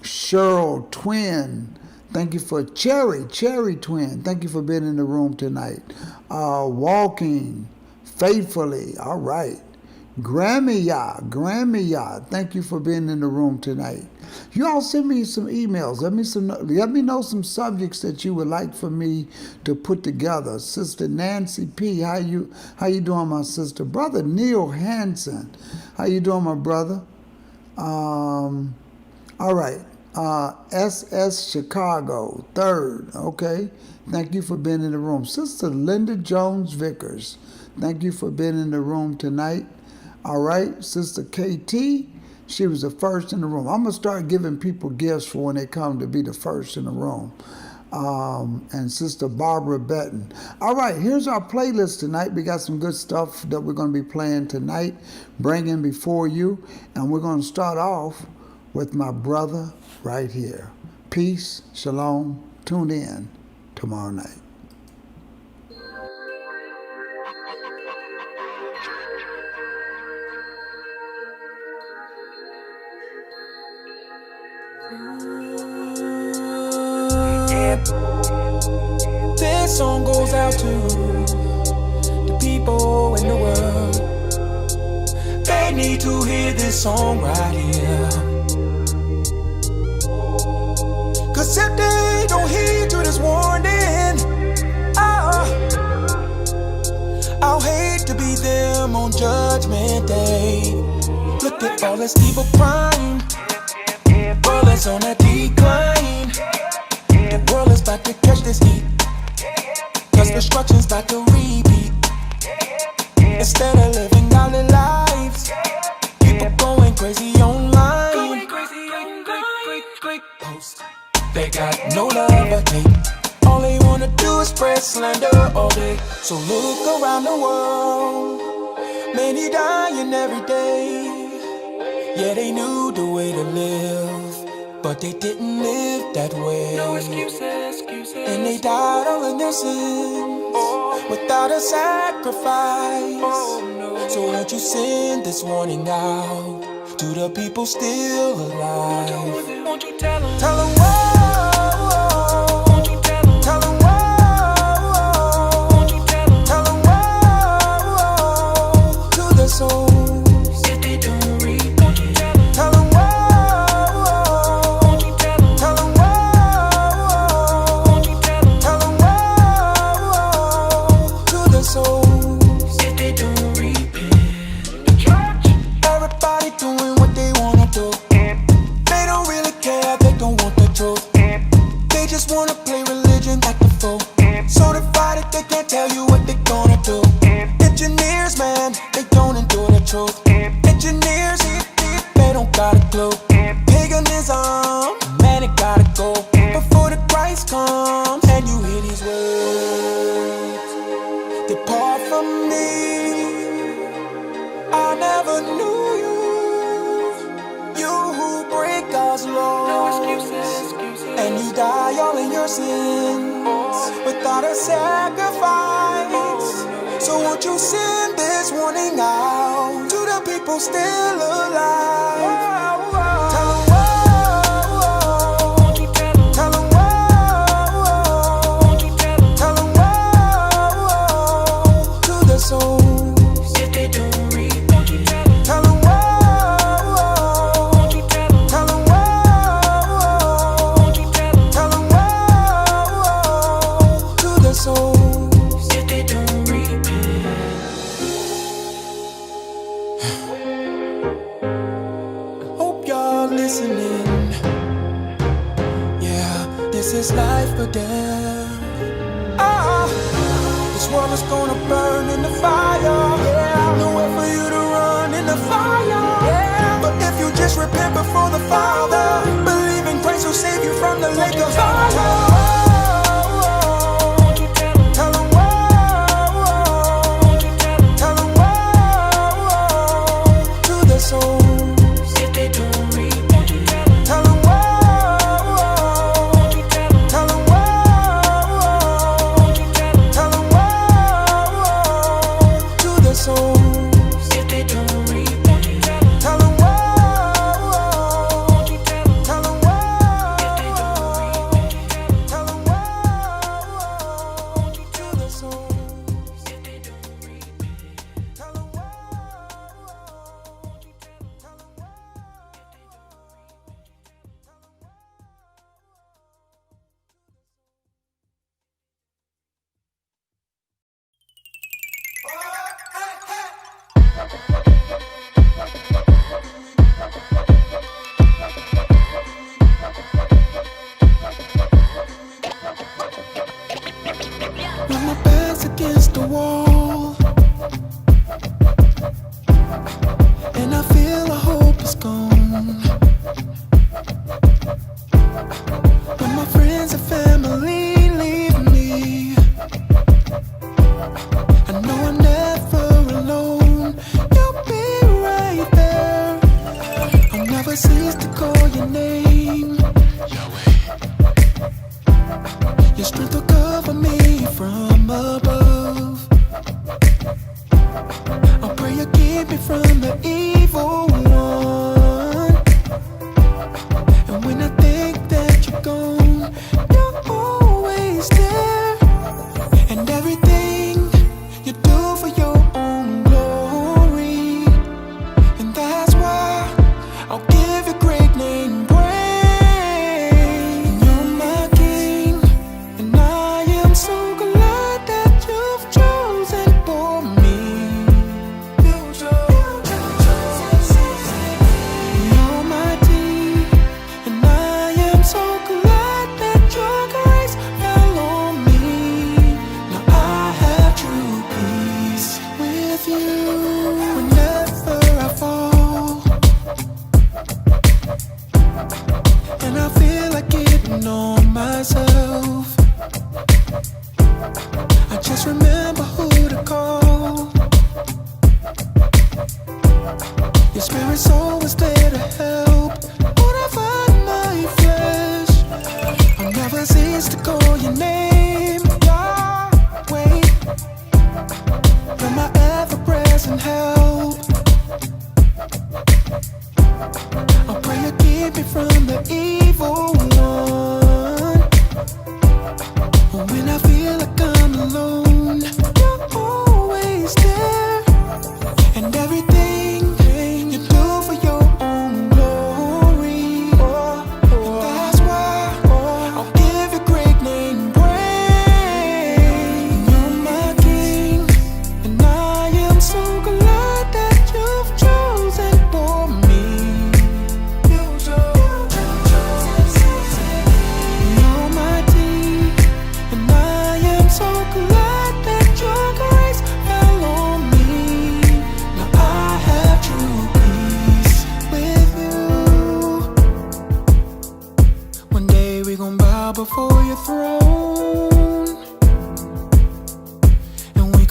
Cheryl Twin, thank you for Cherry Twin. Thank you for being in the room tonight. Walking faithfully. All right. Grammy, thank you for being in the room tonight. You all send me some emails. Let me know some subjects that you would like for me to put together. Sister Nancy P, how you doing, my sister? Brother Neil Hansen, how you doing, my brother? All right. SS Chicago, 3rd, okay. Thank you for being in the room. Sister Linda Jones Vickers, thank you for being in the room tonight. All right, Sister KT, she was the first in the room. I'm going to start giving people gifts for when they come to be the first in the room. And Sister Barbara Betton. All right, here's our playlist tonight. We got some good stuff that we're going to be playing tonight, bringing before you. And we're going to start off with my brother right here. Peace, shalom, tune in tomorrow night. This song goes out to the people in the world. They need to hear this song right here. Cause if they don't heed to this warning, I'll hate to be them on Judgment Day. Look at all this evil crime. World is on a decline. The world is about to catch this heat. Cause destruction's about to repeat. Instead of living godly lives, people going crazy online. Great post. They got no love or hate. All they wanna do is spread slander all day. So look around the world, many dying every day. Yeah, they knew the way to live, but they didn't live that way. No excuses. And they died all in their sins, without a sacrifice. So won't you send this warning out? To the people still alive, Won't you tell them? tell them whoa. Won't you tell them? Tell them whoa. Won't you tell them? Tell them whoa. To the souls, If they don't read, won't you tell them? tell them whoa. Won't you tell them? Tell them whoa. Won't you tell them? Tell them whoa. To the souls, If they don't repent. everybody doing what they wanna do. They don't really care, they don't want the truth. They just wanna play religion like the fool. So divided they can't tell you what they gonna do. Engineers, man, they don't endure the truth. Engineers, they don't got a clue. Paganism, man, it gotta go before the Christ comes. And you hear these words, depart from me, I never knew you. You who break God's laws, and you die all in your sins without a sacrifice. So won't you send this warning out to the people still alive? Tell them whoa. Won't you tell them? Tell them whoa. Won't you tell them? Tell them whoa. To the souls, If they don't read, won't you tell them? tell them whoa. Won't you tell them? Tell them whoa. Won't you tell them? Tell them whoa. To the souls, If they don't repent. hope y'all listening. Yeah, this is life or death. This world is gonna burn in the fire. Yeah, nowhere for you to run in the fire. Yeah, but if you just repent before the Father, believe in Christ who'll save you from the lake of fire. Won't you tell them? Tell them whoa. Won't you tell them? Tell them whoa. To the souls, If they don't read, won't you tell them? tell them whoa. Won't you tell them? Tell them whoa. Won't you tell them? Tell them whoa. To the souls, If they don't read, won't you tell them? tell them whoa. Won't you tell them? Tell them If they don't read, whoa. won't you tell them? Tell them whoa. To the souls, If they don't read, tell them whoa. When my back's against the wall and I feel the hope is gone, when my friends and family leave me, I know I'm never alone. You'll be right there. I'll never cease to call your name. Your strength will cover me from above. I'll pray you keep me from the evil one. And when I think that you're gone, you're always there. And everything you do for your own glory. And that's why I'll give your great name praise. And you're my king, and I am so glad that you've chosen for me.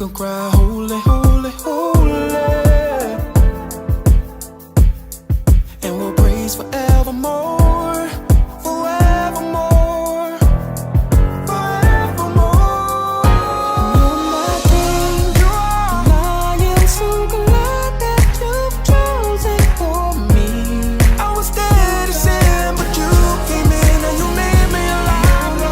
can cry, holy, holy, holy, and we'll praise forevermore, forevermore, forevermore. You're my king, and I am so glad that you've chosen for me. I was dead to sin, but you came in and you made me alive.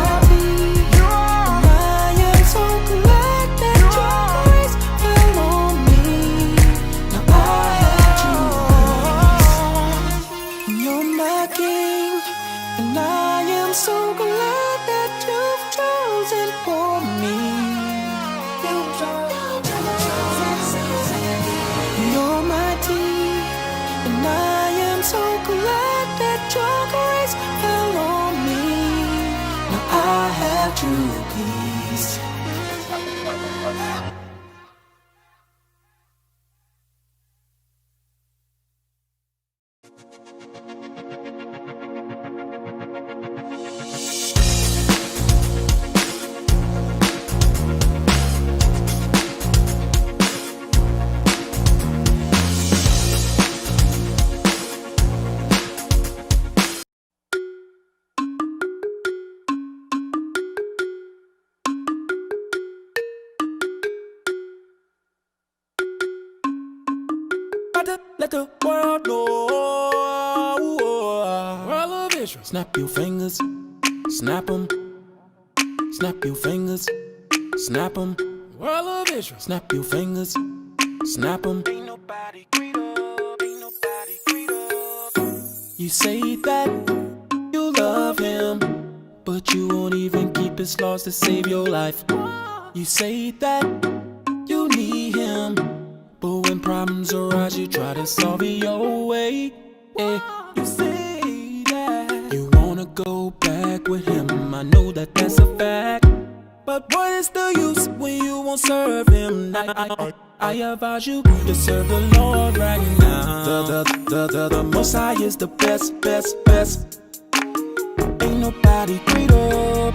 And I am so glad that your grace fell on me. Now I have chosen. You're my king, and I am so glad that you've chosen for me. You're my king, and I am so glad that your grace fell on me. Now I have true peace. Let the world know. World of Israel. Snap your fingers, snap them. Snap your fingers, snap them. World of Israel. Snap your fingers, snap them. Ain't nobody greater, ain't nobody greater. You say that you love him, but you won't even keep his laws to save your life. You say that you need him, but when problems arise, you try to solve it your way. You say that you wanna go back with him. I know that that's a fact, but what is the use when you won't serve him? I advise you to serve the Lord right now. The Most High is the best, best, best. Ain't nobody greater.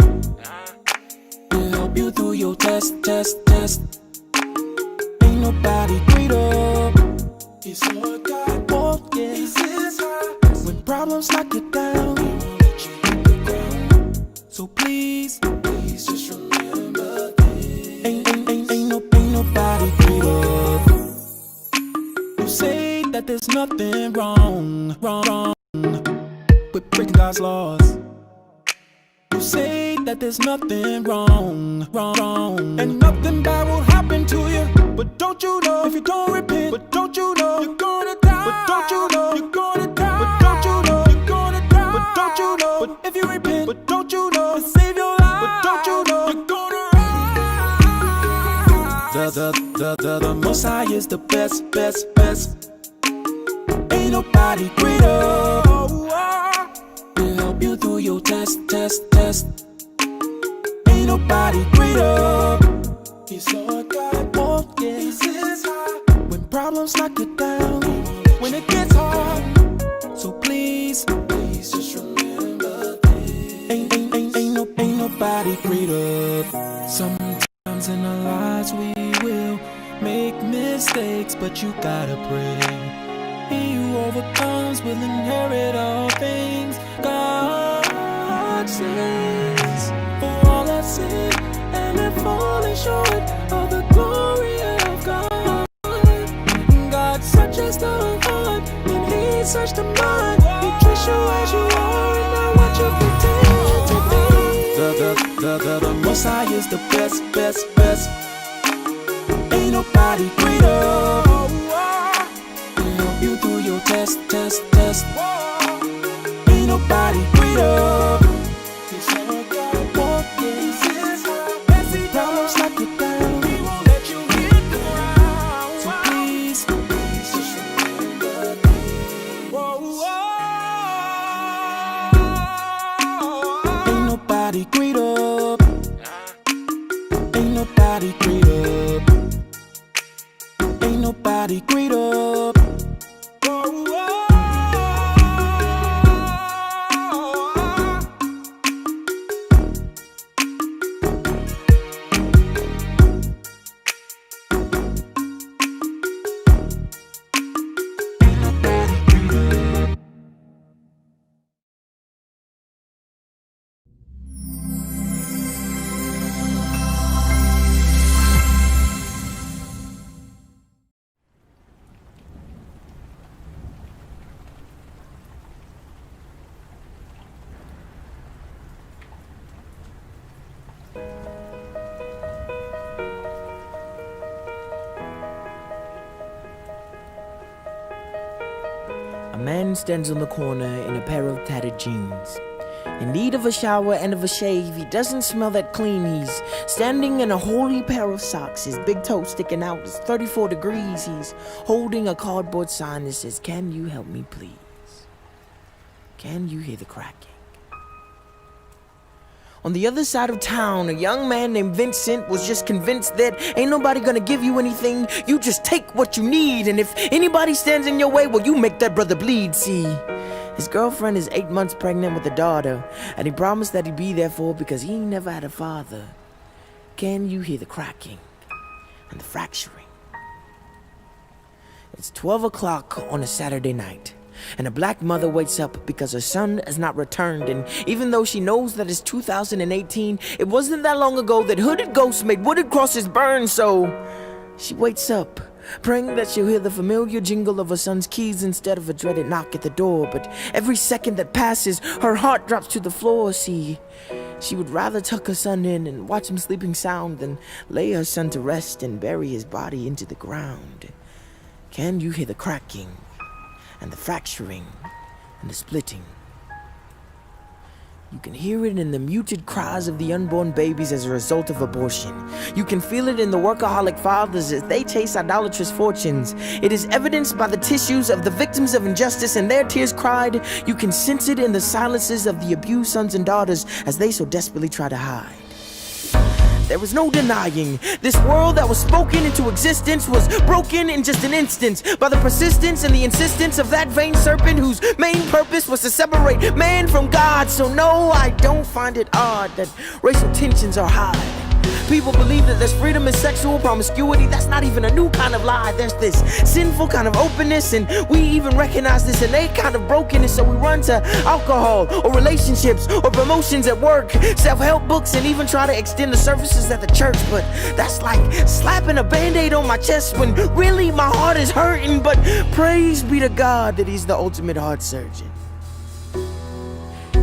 He'll help you through your test. Ain't nobody greater. He's Lord God, oh yeah. He's his high. When problems knock you down, he won't let you hit the ground. So please just remember this. Ain't nobody greater. You say that there's nothing wrong with breaking God's laws. You say that there's nothing wrong, and nothing bad will happen to you. But don't you know, if you don't repent, but don't you know, you're gonna die. But don't you know, you're gonna die. But don't you know, you're gonna die. But don't you know, but if you repent, but don't you know, to save your life. But don't you know, you're gonna rise. The Most High is the best, best, best. Ain't nobody greater. He'll help you through your test. Ain't nobody greater. He's Lord God, oh yeah. He's his high. When problems knock you down, when it gets hard, so please just remember this. Ain't nobody greater. Sometimes in our lives we will make mistakes, but you gotta pray. He who overcomes will inherit all things. God says, for all have sinned and have fallen short of the glory of God. God searches the heart and he searched the mind. He treats you as you are and not what you pretend to be. The Most High is the best, best, best. Ain't nobody greater. You through your test. Ain't nobody greater. He's Lord God, oh yeah. He's his high. When problems knock you down, he won't let you hit the ground. So please just remember this. Ain't nobody greater. Ain't nobody greater. Ain't nobody greater. A man stands on the corner in a pair of tattered jeans. In need of a shower and of a shave, he doesn't smell that clean. He's standing in a holy pair of socks, his big toe sticking out. It's 34 degrees. He's holding a cardboard sign that says, "Can you help me, please? Can you hear the cracking?" On the other side of town, a young man named Vincent was just convinced that ain't nobody gonna give you anything. You just take what you need, and if anybody stands in your way, well, you make that brother bleed. See, his girlfriend is 8 months pregnant with a daughter, and he promised that he'd be there for her because he ain't never had a father. Can you hear the cracking and the fracturing? It's 12 o'clock on a Saturday night, and a black mother wakes up because her son has not returned. And even though she knows that it's 2018, it wasn't that long ago that hooded ghosts made wooded crosses burn. So she wakes up, praying that she'll hear the familiar jingle of her son's keys instead of a dreaded knock at the door. But every second that passes, her heart drops to the floor. See, she would rather tuck her son in and watch him sleeping sound than lay her son to rest and bury his body into the ground. Can you hear the cracking and the fracturing and the splitting? You can hear it in the muted cries of the unborn babies as a result of abortion. You can feel it in the workaholic fathers as they chase idolatrous fortunes. It is evidenced by the tissues of the victims of injustice and their tears cried. You can sense it in the silences of the abused sons and daughters as they so desperately try to hide. There was no denying this world that was spoken into existence was broken in just an instant by the persistence and the insistence of that vain serpent whose main purpose was to separate man from God. So no, I don't find it odd that racial tensions are high. People believe that there's freedom in sexual promiscuity. That's not even a new kind of lie. There's this sinful kind of openness, and we even recognize this innate kind of brokenness. So we run to alcohol or relationships or promotions at work, self-help books, and even try to extend the services at the church. But that's like slapping a band-aid on my chest when really my heart is hurting. But praise be to God that He's the ultimate heart surgeon.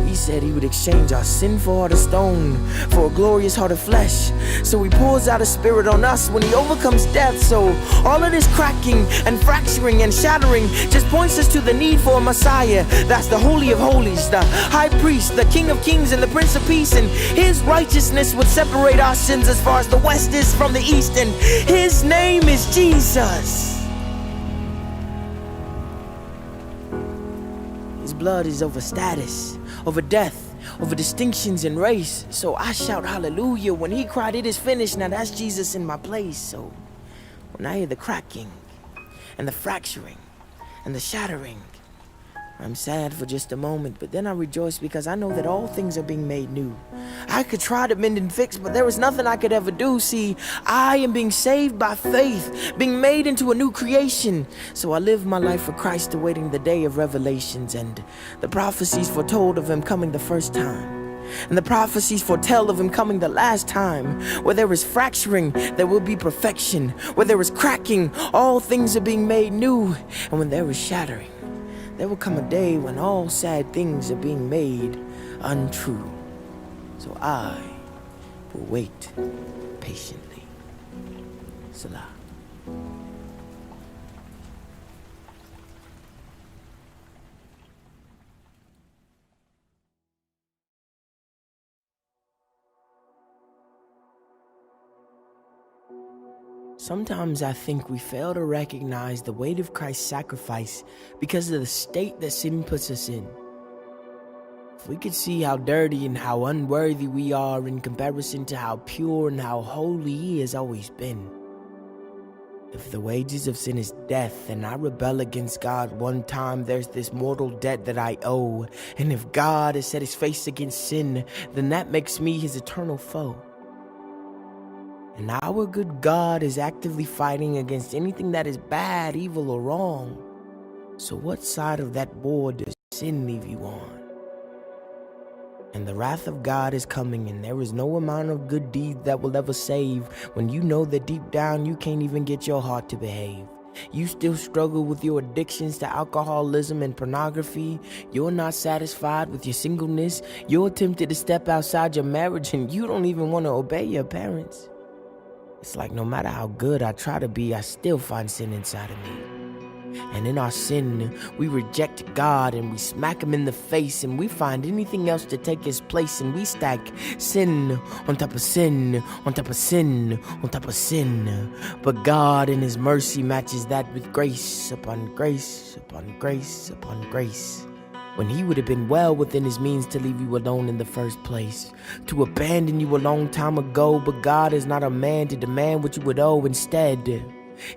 He said He would exchange our sinful heart of stone for a glorious heart of flesh. So He pours out His Spirit on us when He overcomes death. So all of this cracking and fracturing and shattering just points us to the need for a Messiah. That's the Holy of Holies, the High Priest, the King of Kings, and the Prince of Peace. And His righteousness would separate our sins as far as the west is from the east. And His name is Jesus. His blood is over status, over death, over distinctions and race. So I shout hallelujah when He cried, "It is finished." Now that's Jesus in my place. So when I hear the cracking and the fracturing and the shattering, I'm sad for just a moment, but then I rejoice because I know that all things are being made new. I could try to mend and fix, but there was nothing I could ever do. See, I am being saved by faith, being made into a new creation. So I live my life for Christ, awaiting the day of revelations and the prophecies foretold of Him coming the first time. And the prophecies foretell of Him coming the last time. Where there is fracturing, there will be perfection. Where there is cracking, all things are being made new. And when there is shattering, there will come a day when all sad things are being made untrue. So I will wait patiently. Salah. Sometimes I think we fail to recognize the weight of Christ's sacrifice because of the state that sin puts us in. If we could see how dirty and how unworthy we are in comparison to how pure and how holy He has always been. If the wages of sin is death and I rebel against God one time, there's this mortal debt that I owe. And if God has set His face against sin, then that makes me His eternal foe. And our good God is actively fighting against anything that is bad, evil, or wrong. So what side of that board does sin leave you on? And the wrath of God is coming, and there is no amount of good deeds that will ever save when you know that deep down you can't even get your heart to behave. You still struggle with your addictions to alcoholism and pornography. You're not satisfied with your singleness. You're tempted to step outside your marriage, and you don't even want to obey your parents. It's like no matter how good I try to be, I still find sin inside of me. And in our sin, we reject God and we smack him in the face, and we find anything else to take his place, and we stack sin on top of sin, on top of sin, on top of sin. But God in his mercy matches that with grace upon grace upon grace upon grace. When he would have been well within his means to leave you alone in the first place, to abandon you a long time ago. But God is not a man to demand what you would owe. Instead,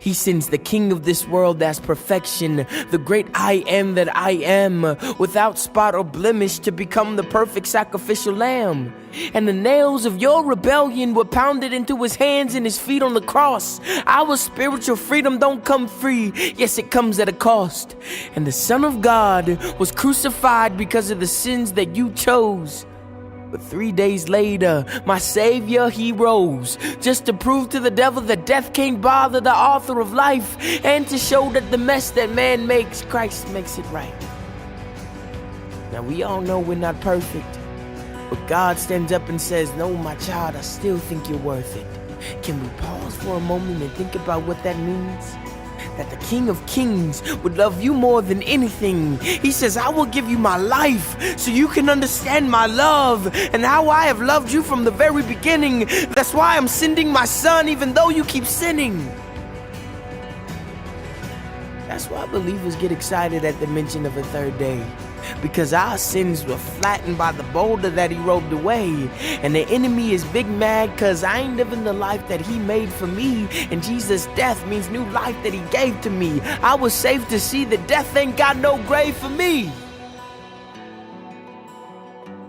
he sends the king of this world as perfection, the great I am that I am, without spot or blemish, to become the perfect sacrificial lamb. And the nails of your rebellion were pounded into his hands and his feet on the cross. Our spiritual freedom don't come free. Yes, it comes at a cost. And the Son of God was crucified because of the sins that you chose. But 3 days later, my Savior, he rose, just to prove to the devil that death can't bother the author of life, and to show that the mess that man makes, Christ makes it right. Now we all know we're not perfect, but God stands up and says, no, my child, I still think you're worth it. Can we pause for a moment and think about what that means? That the King of Kings would love you more than anything. He says, I will give you my life so you can understand my love and how I have loved you from the very beginning. That's why I'm sending my son even though you keep sinning. That's why believers get excited at the mention of a third day, because our sins were flattened by the boulder that he rolled away. And the enemy is big mad because I ain't living the life that he made for me. And Jesus' death means new life that he gave to me. I was saved to see that death ain't got no grave for me.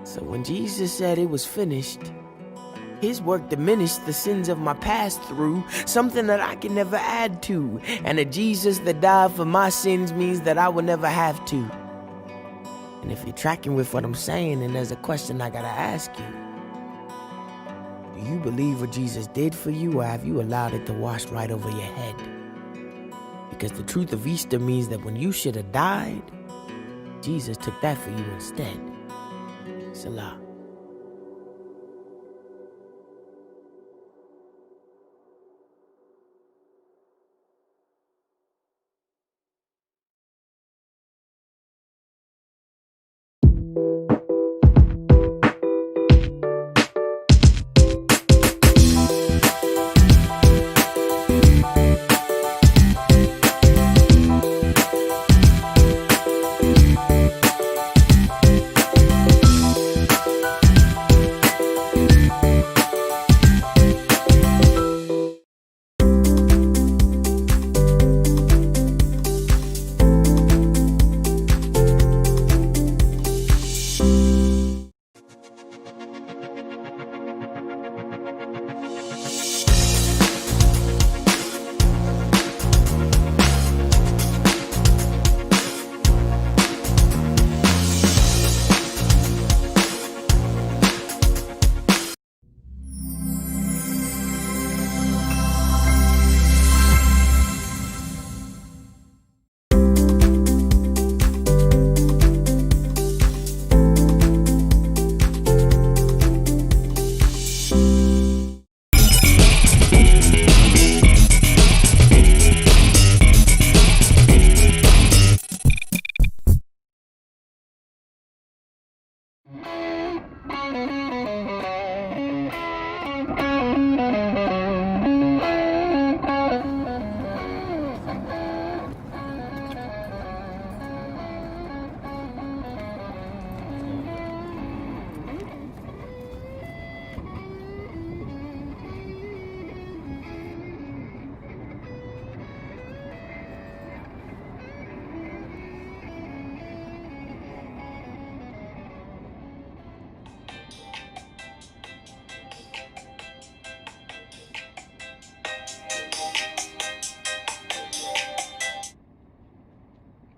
So when Jesus said it was finished, his work diminished the sins of my past through something that I can never add to. And a Jesus that died for my sins means that I will never have to. And if you're tracking with what I'm saying, then there's a question I gotta ask you. Do you believe what Jesus did for you, or have you allowed it to wash right over your head? Because the truth of Easter means that when you should have died, Jesus took that for you instead. Salah.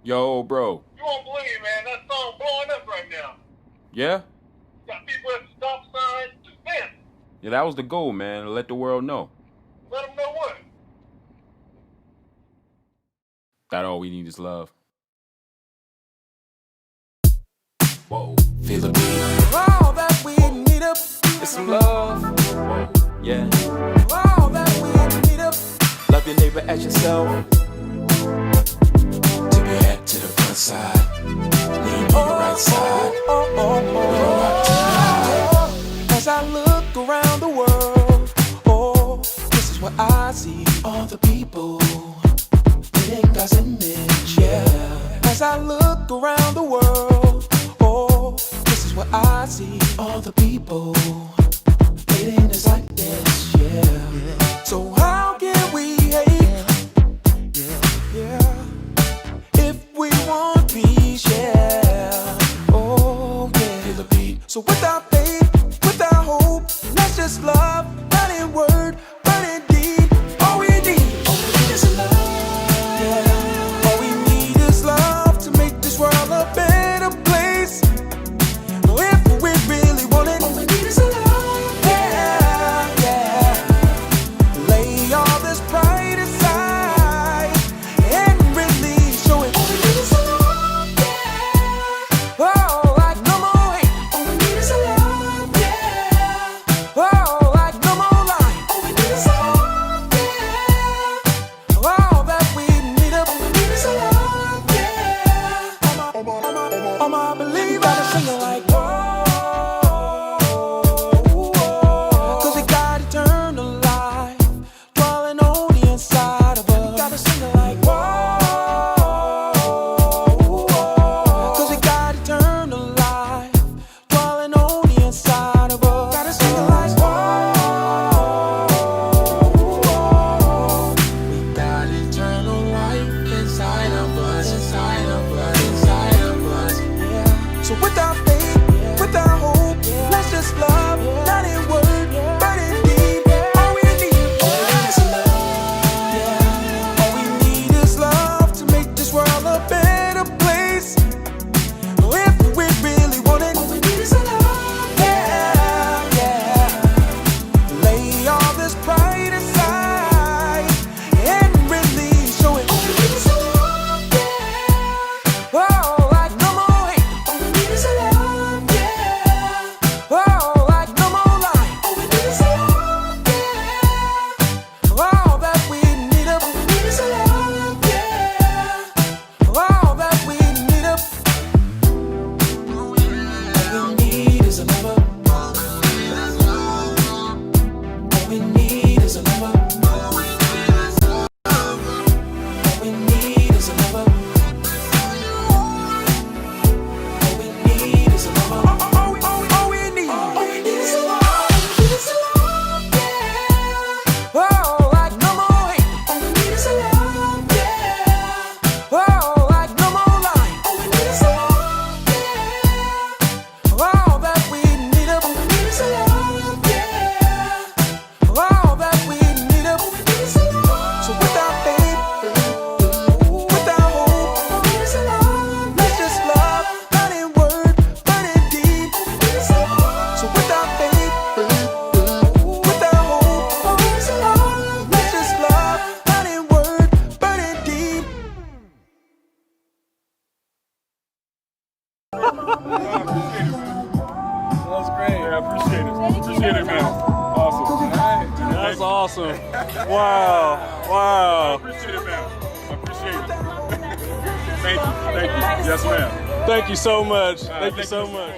Yo, bro. You won't believe, man. That song blowing up right now. Yeah? Got people at the stop sign. Just man, Yeah, that was the goal, man. Let the world know. let them know what. That all we need is love. Whoa, feel the beat. All that we need up is some love. Whoa, yeah. All that we need up. Love your neighbor as yourself. side. Lean to your right side. We don't rock tonight. As I look around the world, oh, this is what I see. All the people in God's image, yeah. As I look around the world, oh, this is what I see. All the people made in us like this, yeah. So how can we hate? Yeah. If we want peace, yeah. Oh, yeah. Feel the beat. So without faith, without hope, let's just love, not in word, but in deed. All we need is love. Yeah. All we need is love to make this world a better place. If we really want it, all we need is love. Yeah, yeah. Lay all this pride aside and really show it. All we need is love. Yeah. Oh, like no more hate. All we need is love. Yeah. Oh, like no more lying. All we need is love. Yeah. All that we need, all we need is love. Yeah. All my believers gotta sing it like whoa, cause we got eternal life dwelling on the inside of us. Gotta sing it like whoa, cause we got eternal life dwelling on the inside of us. Gotta sing it like whoa, we got eternal life inside of us, inside of us, inside of us. Yeah. So without faith, without hope, let's just love, not in word, but in deed. All we need is love. Yeah. All we need is love to make this world a better place. If we really want it, all we need is love. Yeah, yeah. Lay all this pride aside and really show it. All we need is love. Yeah. Oh, like no more hate. All we need is love. Yeah. Oh, like no more lying. All we need is love. Yeah. All that we need, all we need is love. Yeah. All that we need, all we need is a lover. All we need is a lover. All we need is a lover. All we need is a lover. All we need is a love. Yeah. Oh, like no more hate. All we need is a love. Yeah. Oh, like no more lying. All we need is a love. Yeah. All that we need, all we need is a love. Yeah. All that we need, all we need is a love. So without faith, without hope, all we need is a love. Let's just love, not in word, but in deed. All we need is a love. So without faith, without hope, all we need is a love. Let's just love, not in word, but in deed. That's great. Yeah, I appreciate it. Appreciate it, man. Awesome. That's awesome. Wow. Wow. I appreciate it, man. I appreciate it. Thank you. Thank you. Yes, ma'am. Thank you so much. Thank you so much.